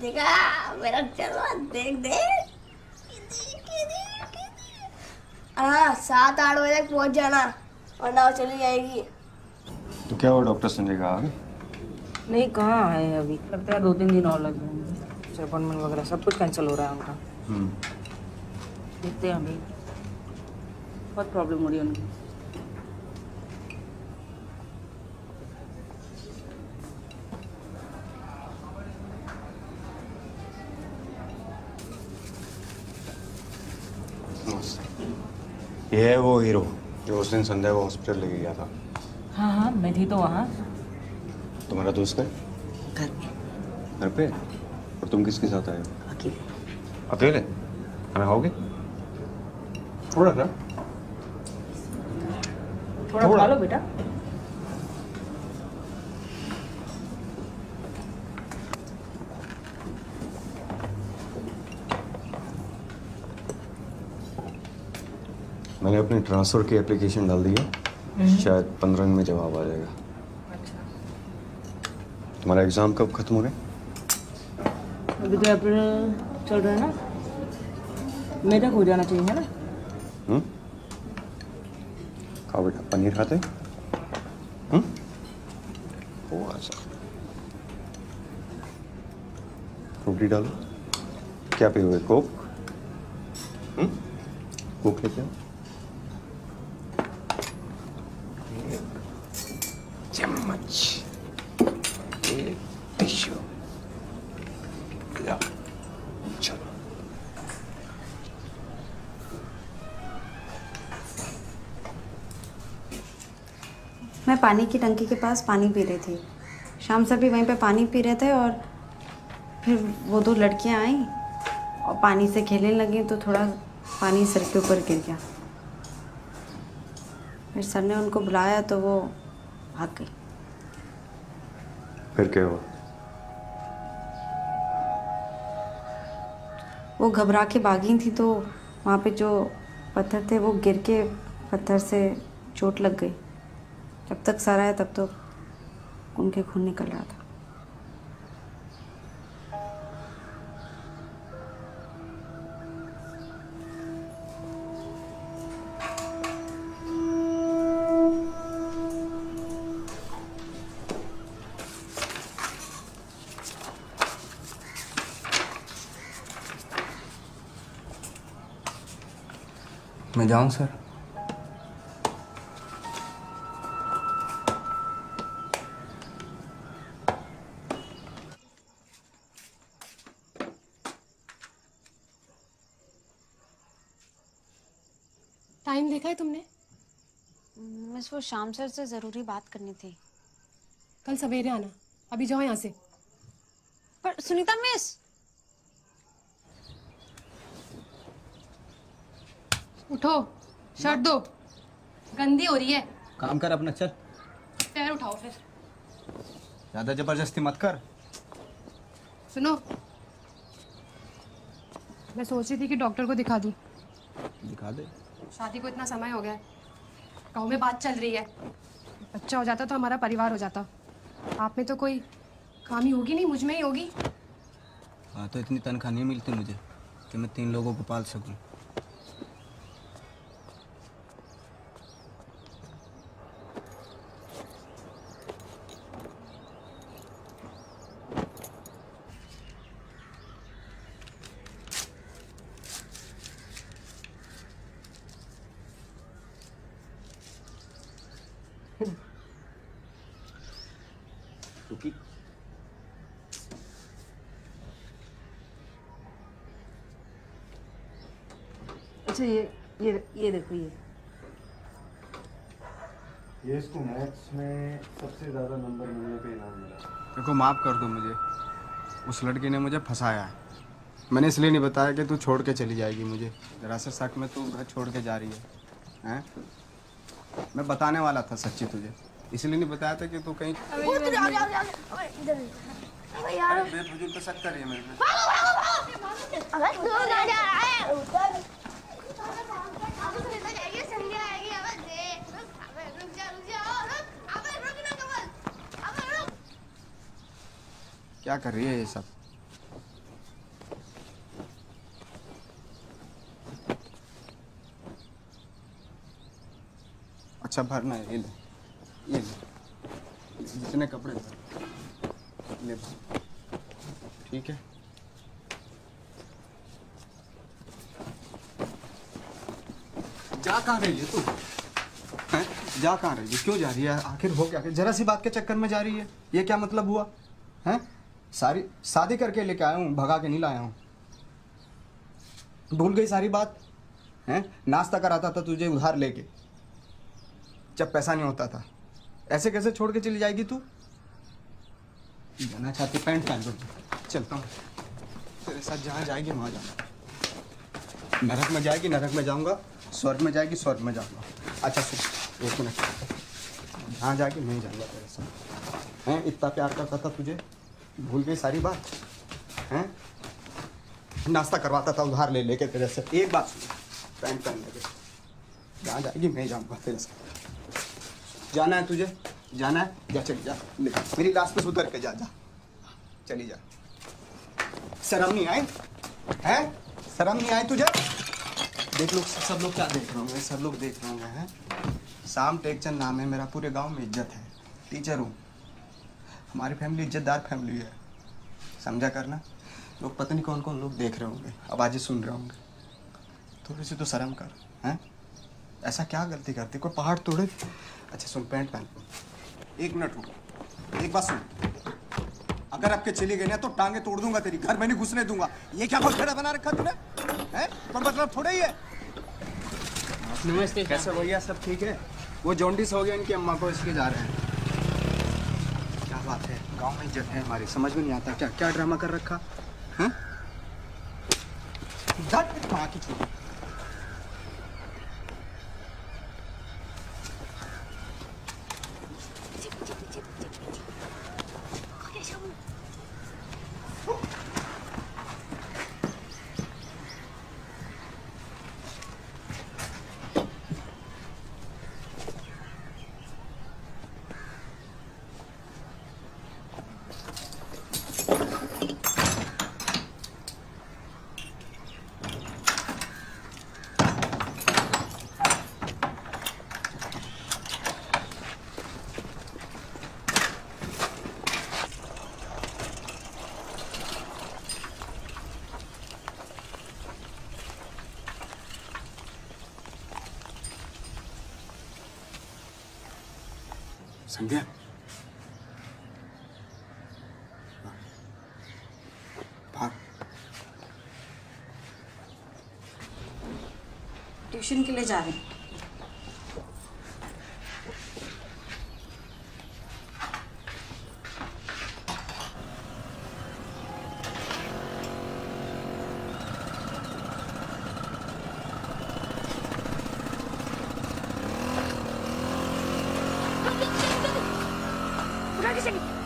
देखा मेरा चलो देख। हाँ 7-8 बजे तक पहुंच जाना, वरना वो चली जाएगी। तो क्या हुआ, डॉक्टर संजय का आ गए? नहीं, कहाँ आए हैं अभी? लगता है 2-3 दिन और लग जाएंगे। अपॉइंटमेंट वगैरह सब कुछ कैंसिल हो रहा है उनका। देखते हैं अभी, बहुत प्रॉब्लम हो रही है उनकी। ये है वो हीरो जो उस दिन संध्या को हॉस्पिटल लेके गया था। हाँ हाँ मैं थी तो वहाँ। तुम्हारा दोस्त है घर पे। घर पे? और तुम किसके साथ आए हो? अकेले। अकेले? हमें खाओगे? थोड़ा सा थोड़ा खा लो बेटा। मैंने अपनी ट्रांसफ़र की एप्लीकेशन डाल दी है, शायद 15 दिन में जवाब आ जाएगा। तुम्हारा एग्ज़ाम कब खत्म हो गया? अभी तो अप्रैल चल रहा है ना, मई तक हो जाना चाहिए है ना। खाओ बेटा, पनीर खाते? थोड़ा सा फ्रूटी डालो। क्या पियोगे? कोक? कोक लेते हो? चम्मच, एक टिश्यू। चलो मैं पानी की टंकी के पास पानी पी रही थी। शाम सर भी वहीं पे पानी पी रहे थे और फिर वो दो लड़कियां आईं और पानी से खेलने लगी तो थोड़ा पानी सर के ऊपर गिर गया। फिर सर ने उनको बुलाया तो वो भाग गई। फिर क्या हुआ? वो घबरा के भागी थी तो वहाँ पे जो पत्थर थे वो गिर के पत्थर से चोट लग गई। जब तक सर आया तब तो उनके खून निकल रहा था। मैं जाऊं सर? टाइम देखा है तुमने? मिस वो शाम सर से ज़रूरी बात करनी थी। कल सवेरे आना, अभी जाओ यहाँ से। पर सुनीता मिस। उठो, शर्ट दो, गंदी हो रही है। काम कर अपना, चल। पैर उठाओ फिर। ज्यादा जबरदस्ती मत कर। सुनो, मैं सोच रही थी कि डॉक्टर को दिखा दूं। दिखा दे। शादी को इतना समय हो गया है, गाँव में बात चल रही है। बच्चा हो जाता तो हमारा परिवार हो जाता। आप में तो कोई खामी होगी नहीं, मुझ में ही होगी। हाँ, तो इतनी तनख्वाह नहीं मिलती मुझे कि मैं 3 लोगों को पाल सकूं। रुकी। अच्छा ये देखो ये इसको मैथ्स में सबसे ज़्यादा नंबर मिलने पे इनाम मिला। देखो, माफ़ कर दो मुझे। उस लड़की ने मुझे फंसाया है। मैंने इसलिए नहीं बताया कि तू छोड़ के चली जाएगी मुझे। जरा से शक में तू घर छोड़ के जा रही है, हैं? मैं बताने वाला था सच्ची तुझे, इसलिए नहीं बताया था कि तू कहीं बेफजूल का शक कर रही है मेरे पे। क्या कर रही है ये सब? अच्छा भरना है, ये ले जितने कपड़े भर ले, ठीक है। जा कहाँ रही है तू? हैं? जा कहाँ रही है? क्यों जा रही है? आखिर हो क्या? जरा सी बात के चक्कर में जा रही है। ये क्या मतलब हुआ? हैं? सारी शादी करके लेके आया हूँ, भगा के नहीं लाया हूँ। भूल गई सारी बात? हैं? नाश्ता कराता था तुझे उधार लेके, जब पैसा नहीं होता था। ऐसे कैसे छोड़ के चली जाएगी तू? जाना चाहती पैंट पहन लो। चलता हूँ तेरे साथ, जहाँ जाएगी वहाँ जाऊँगा। नरक में जाएगी नरक में जाऊँगा, स्वर्ग में जाएगी स्वर्ग में जाऊँगा। अच्छा सुन, एक मिनट, जहाँ जाएगी मैं जाऊँगा तेरे साथ। हैं, इतना प्यार करता था तुझे, भूल गई सारी बात? हैं, नाश्ता करवाता था उधार ले लेके तेरे से। एक बात सुन, पैंट पहन लेके जहाँ जाएगी मैं जाऊँगा तेरे साथ। जाना है तुझे, जाना है, जा चली जा, ले मेरी लाश पे उतर के जा, जा चली जा। शर्म नहीं आई? हैं, शर्म नहीं आई तुझे? देख लो सब लोग क्या देख रहे होंगे, सब लोग देख रहे होंगे। हैं, शाम टेकचंद नाम है मेरा, पूरे गांव में इज्जत है, टीचर हूँ। हमारी फैमिली इज्जतदार फैमिली है, समझा करना। लोग पता नहीं कौन कौन लोग देख रहे होंगे, आवाज़ें सुन रहे होंगे। थोड़ी सी तो शर्म कर। हैं, ऐसा क्या गलती करती, कोई पहाड़ तोड़े? अच्छा सुन, पैंट पहन। एक मिनट रुक, एक बात सुन, अगर आपके चली गई ना तो टांगे तोड़ दूंगा तेरी, घर में नहीं घुसने दूंगा। ये क्या बखेड़ा बना रखा तूने? हैं, कोई मतलब थोड़ा ही है। नमस्ते। कैसे भैया, सब ठीक है? वो जॉन्डिस हो गया इनकी अम्मा को, इसलिए जा रहे हैं। क्या बात है, गांव में इज्जत है हमारी, समझ में नहीं आता क्या क्या ड्रामा कर रखा। हैं, धट माँ की छोड़ी। संध्या, ट्यूशन के लिए जा रहे हैं।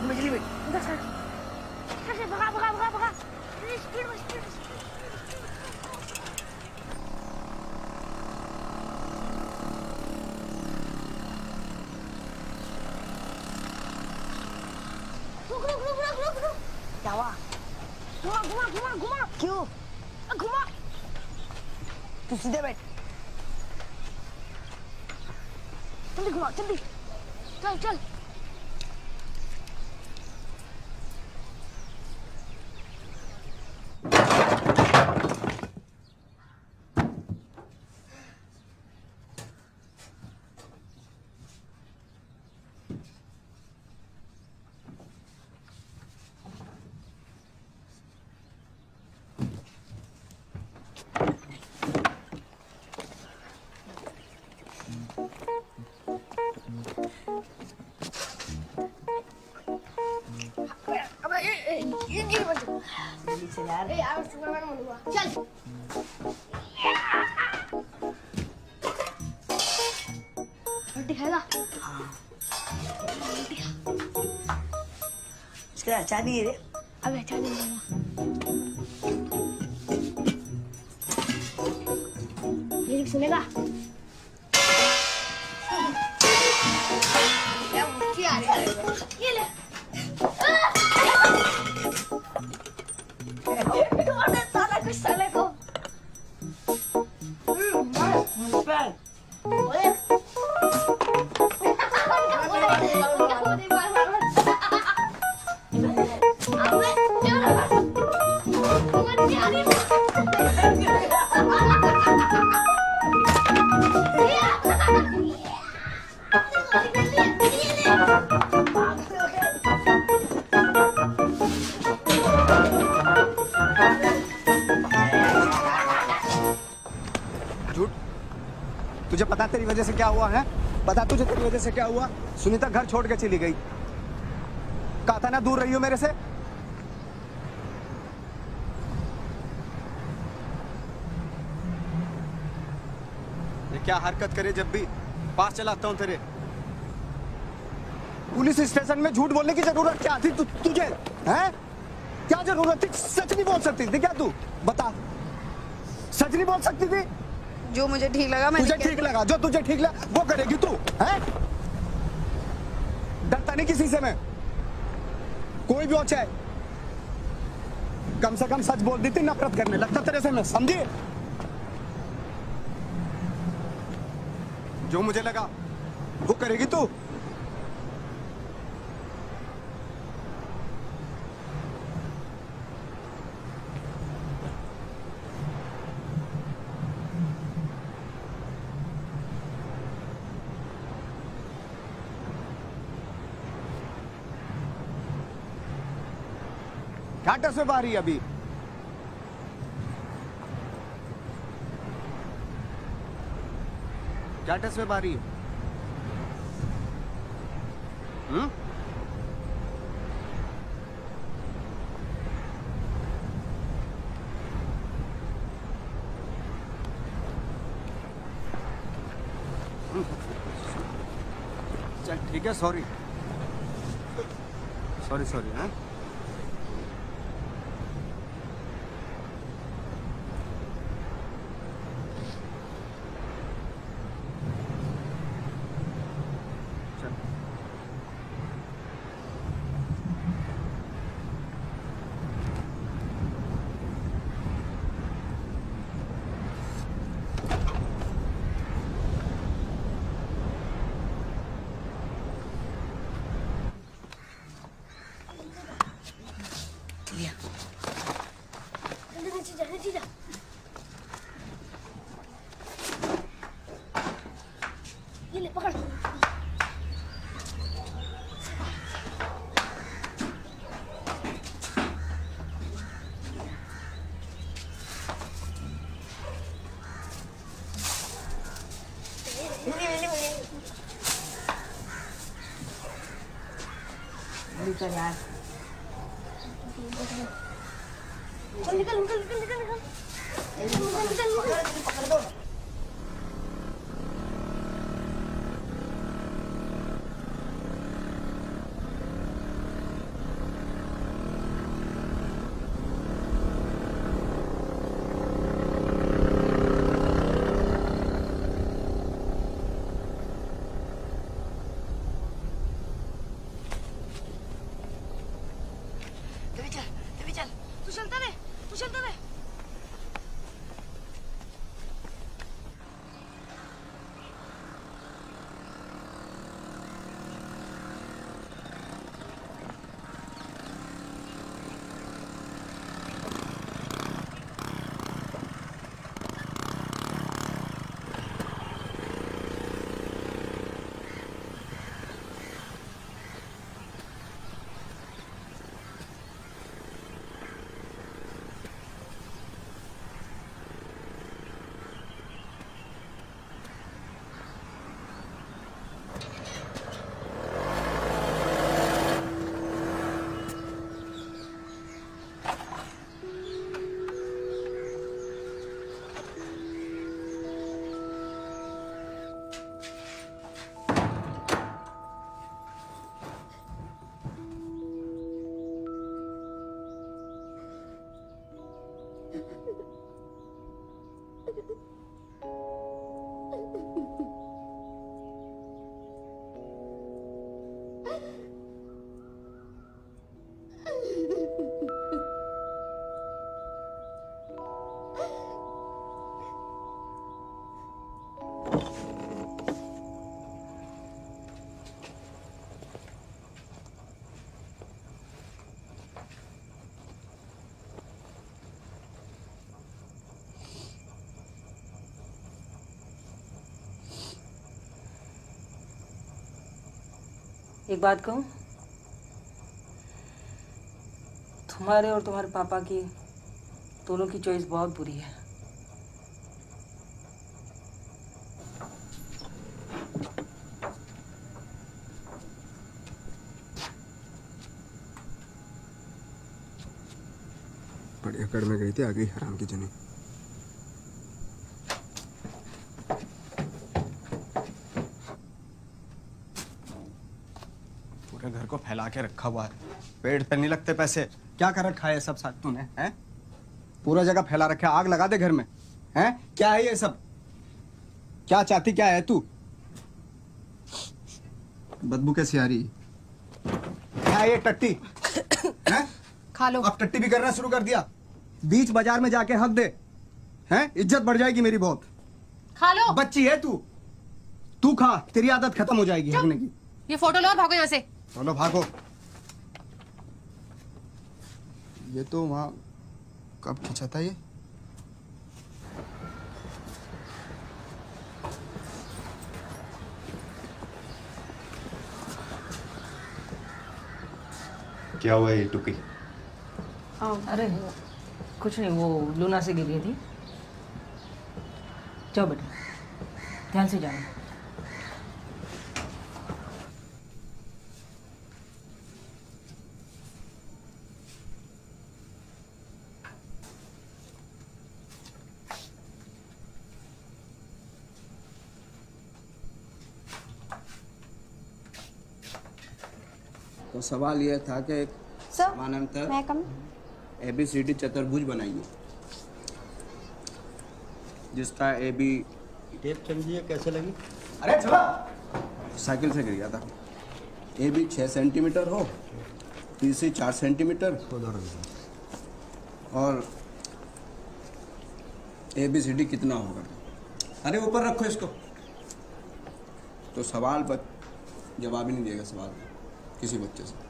बिजली में भगा भगा भगा भगा, स्पीड में स्पीड। रुक रुक रुक रुक रुक रुक, क्या हुआ? घुमा घुमा घुमा घुमा। क्यों घुमा? तू सीधे बैठ, जल्दी घुमा जल्दी, चल चल। चल रोटी खाएगा? इसका अचार नहीं है रे। अबे अचार नहीं है, ये सुनेगा? क्या मुश्किल आ रही है, ये ले। साला कुछ साले को झूठ, तुझे पता तेरी वजह से क्या हुआ है? पता तुझे तेरी वजह से क्या हुआ? सुनीता घर छोड़ के चली गई। कहा था ना दूर रही हो मेरे से। ये क्या हरकत करे जब भी पास चलाता हूं तेरे। पुलिस स्टेशन में झूठ बोलने की जरूरत क्या थी तुझे? हैं? क्या जरूरत थी? सच नहीं बोल सकती थी क्या तू? बता, सच नहीं बोल सकती थी? जो मुझे ठीक लगा मैंने तुझे ठीक लगा, जो तुझे ठीक लगा वो करेगी तू, हैं? डरता नहीं किसी से मैं, कोई भी हो चाहे। कम से कम सच बोल देती, नफरत करने लगता तेरे से मैं, समझी? जो मुझे लगा वो करेगी तू। क्या टस में बारी अभी? क्या टस में बारी? चल ठीक है, सॉरी सॉरी सॉरी। हाँ ये ले पकड़। निकल यार, चल निकल निकल निकल निकल निकल। पकड़ दो। तू चलता रहे, तू चलता रहे। एक बात कहूँ, तुम्हारे और तुम्हारे पापा की दोनों की चॉइस बहुत बुरी है। गाड़ी अकड़ में गई थी, आ गई हराम की जनी। पूरे घर को फैला के रखा हुआ है, पेट पे नहीं लगते पैसे। क्या कर रखा है सब साथ तूने, हैं? पूरा जगह फैला रखा है, आग लगा दे घर में, हैं? क्या है ये सब? क्या चाहती क्या है तू? बदबू कैसी आ रही? क्या है ये टट्टी? हैं? खा लो। अब टट्टी भी करना शुरू कर दिया। बीच बाजार में जाके हक दे, हैं? इज्जत बढ़ जाएगी मेरी बहुत। खा लो। बच्ची है तू, तू खा, तेरी आदत खत्म हो जाएगी हकने की। ये फोटो लो और भागो यहाँ से। चलो भागो। ये तो वहां कब खींचा था ये? क्या हुआ ये टुकी? अरे कुछ नहीं, वो लूना से गिरी थी। जाओ बेटा, ध्यान से जाना। तो सवाल यह था कि समानांतर ABCD चतुर्भुज बनाइए, जिसका AB टेप समझिए कैसे लगी? अरे चला, साइकिल से गिर गया था। AB 6 सेंटीमीटर हो, BC 4 सेंटीमीटर और ABCD कितना होगा? अरे ऊपर रखो इसको। तो सवाल जवाब ही नहीं देगा सवाल किसी बच्चे से।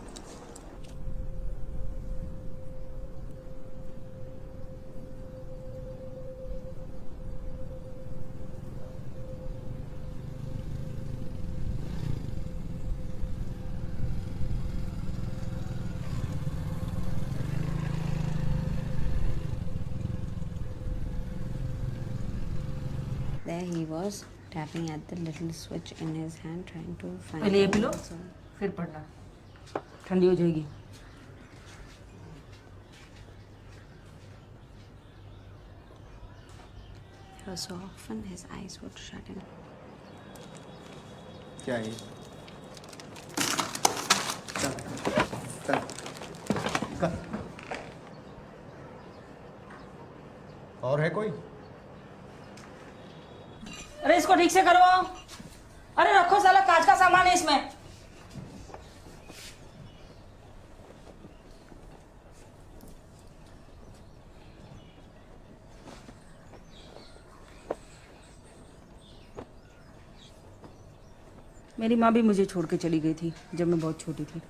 There he was tapping at the little switch in his hand, trying to find. पहले ये पी लो, फिर पढ़ना, ठंडी हो जाएगी। So often his eyes would shut in. क्या है? चल, चल, कर। और है कोई? अरे इसको ठीक से करवाओ। अरे रखो, साला कांच का सामान है इसमें। मेरी माँ भी मुझे छोड़ के चली गई थी जब मैं बहुत छोटी थी।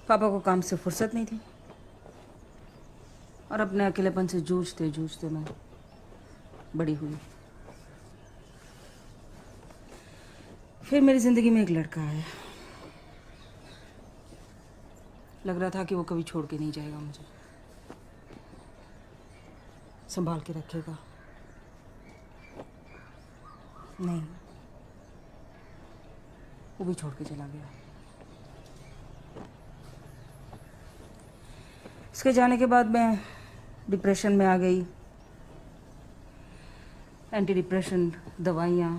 पापा को काम से फुर्सत नहीं थी और अपने अकेलेपन से जूझते जूझते मैं बड़ी हुई। फिर मेरी जिंदगी में एक लड़का आया। लग रहा था कि वो कभी छोड़ के नहीं जाएगा मुझे, संभाल के रखेगा। नहीं, वो भी छोड़ के चला गया। उसके जाने के बाद मैं डिप्रेशन में आ गई। एंटी डिप्रेशन दवाइयाँ,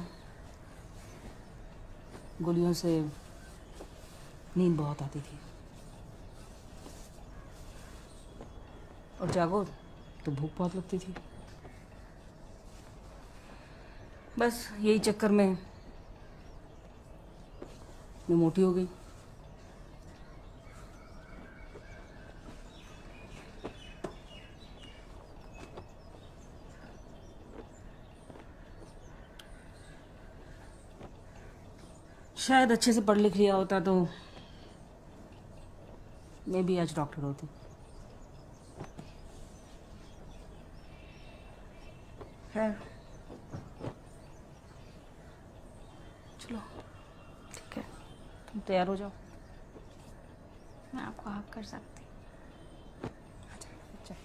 गोलियों से नींद बहुत आती थी और जागो तो भूख बहुत लगती थी। बस यही चक्कर में मैं मोटी हो गई। शायद अच्छे से पढ़ लिख लिया होता तो मैं भी आज डॉक्टर होती। खैर चलो ठीक है, तुम तैयार हो जाओ। मैं आपको हाफ कर सकती। अच्छा।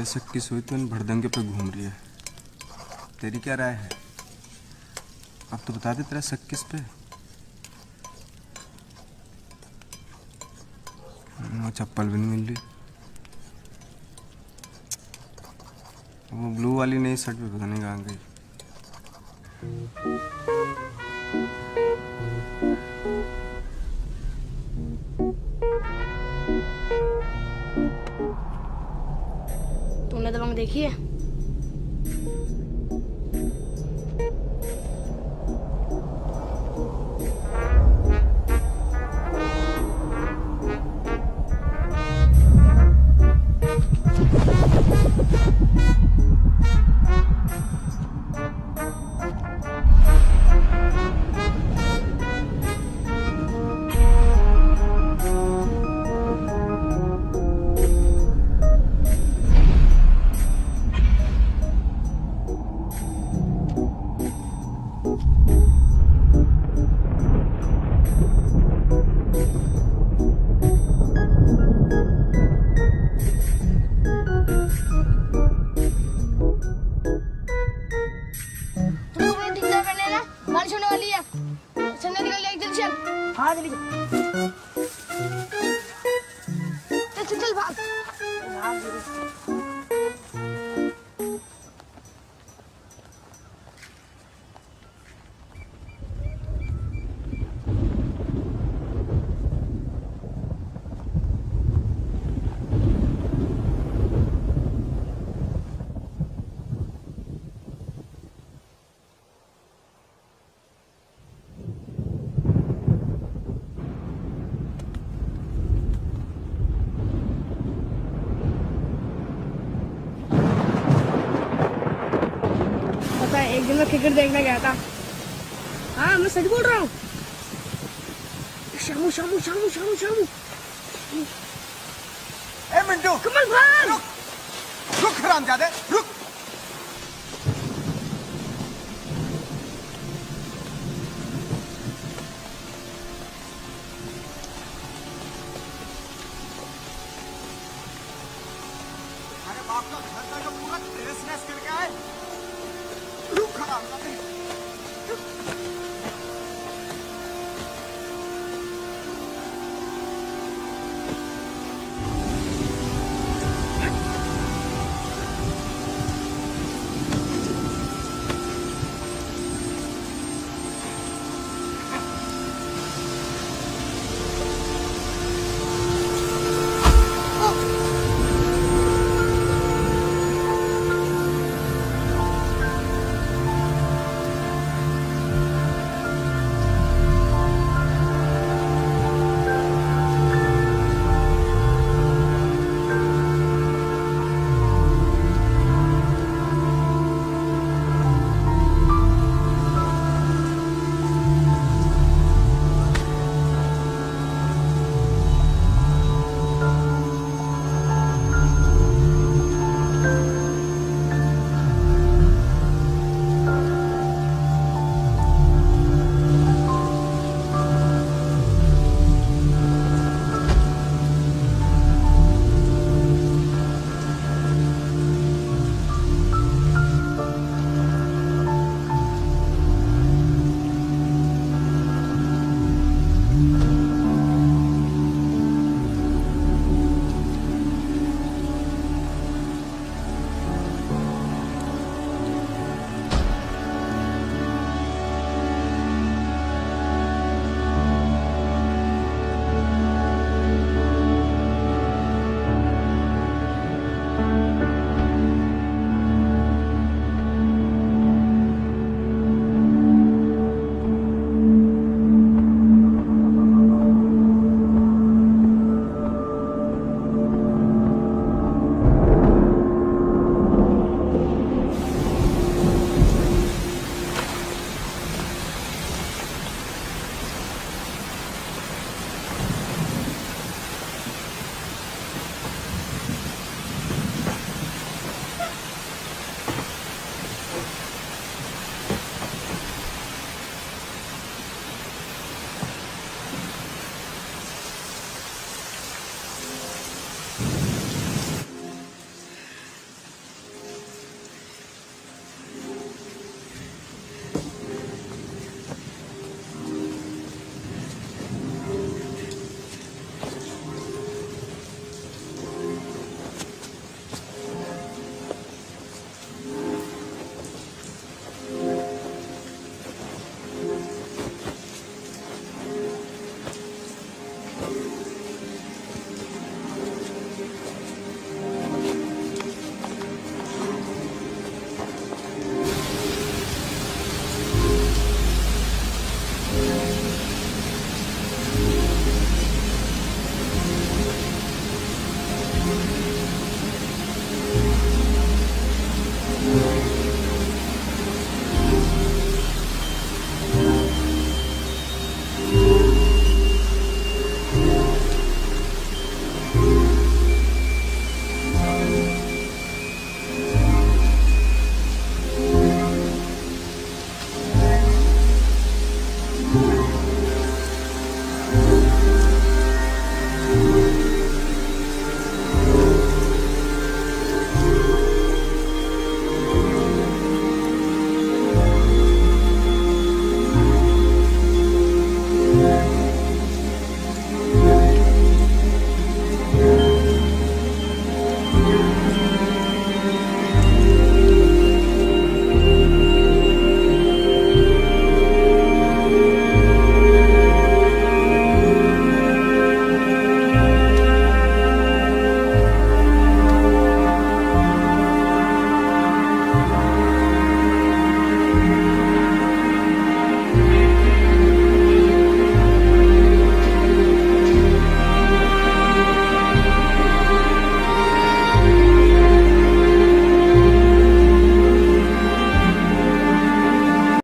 सक्की सोई तो इन भड़दंगे पे घूम रही है। तेरी क्या राय है? अब तो बता दे तेरा शक किस पे? वो चप्पल भी नहीं मिल रही। वो ब्लू वाली नई शर्ट भी पता नहीं कहाँ गई। तुमने दबंग देखी है? बारिश होने वाली है। चलने निकल जाए जल्दी चल। हाँ जल्दी चल चल भाग। एक दिन मैं क्रिकेट देखने गया था। हाँ मैं सच बोल रहा हूँ। शामू शामू शामू शामू शामू। ए मिंटू, कमल भाई रुक, रुक हरामजादे, रुक। अरे बाप का घर का जो पूरा ड्रेस करके आए। रुक हरामजादे, रुक।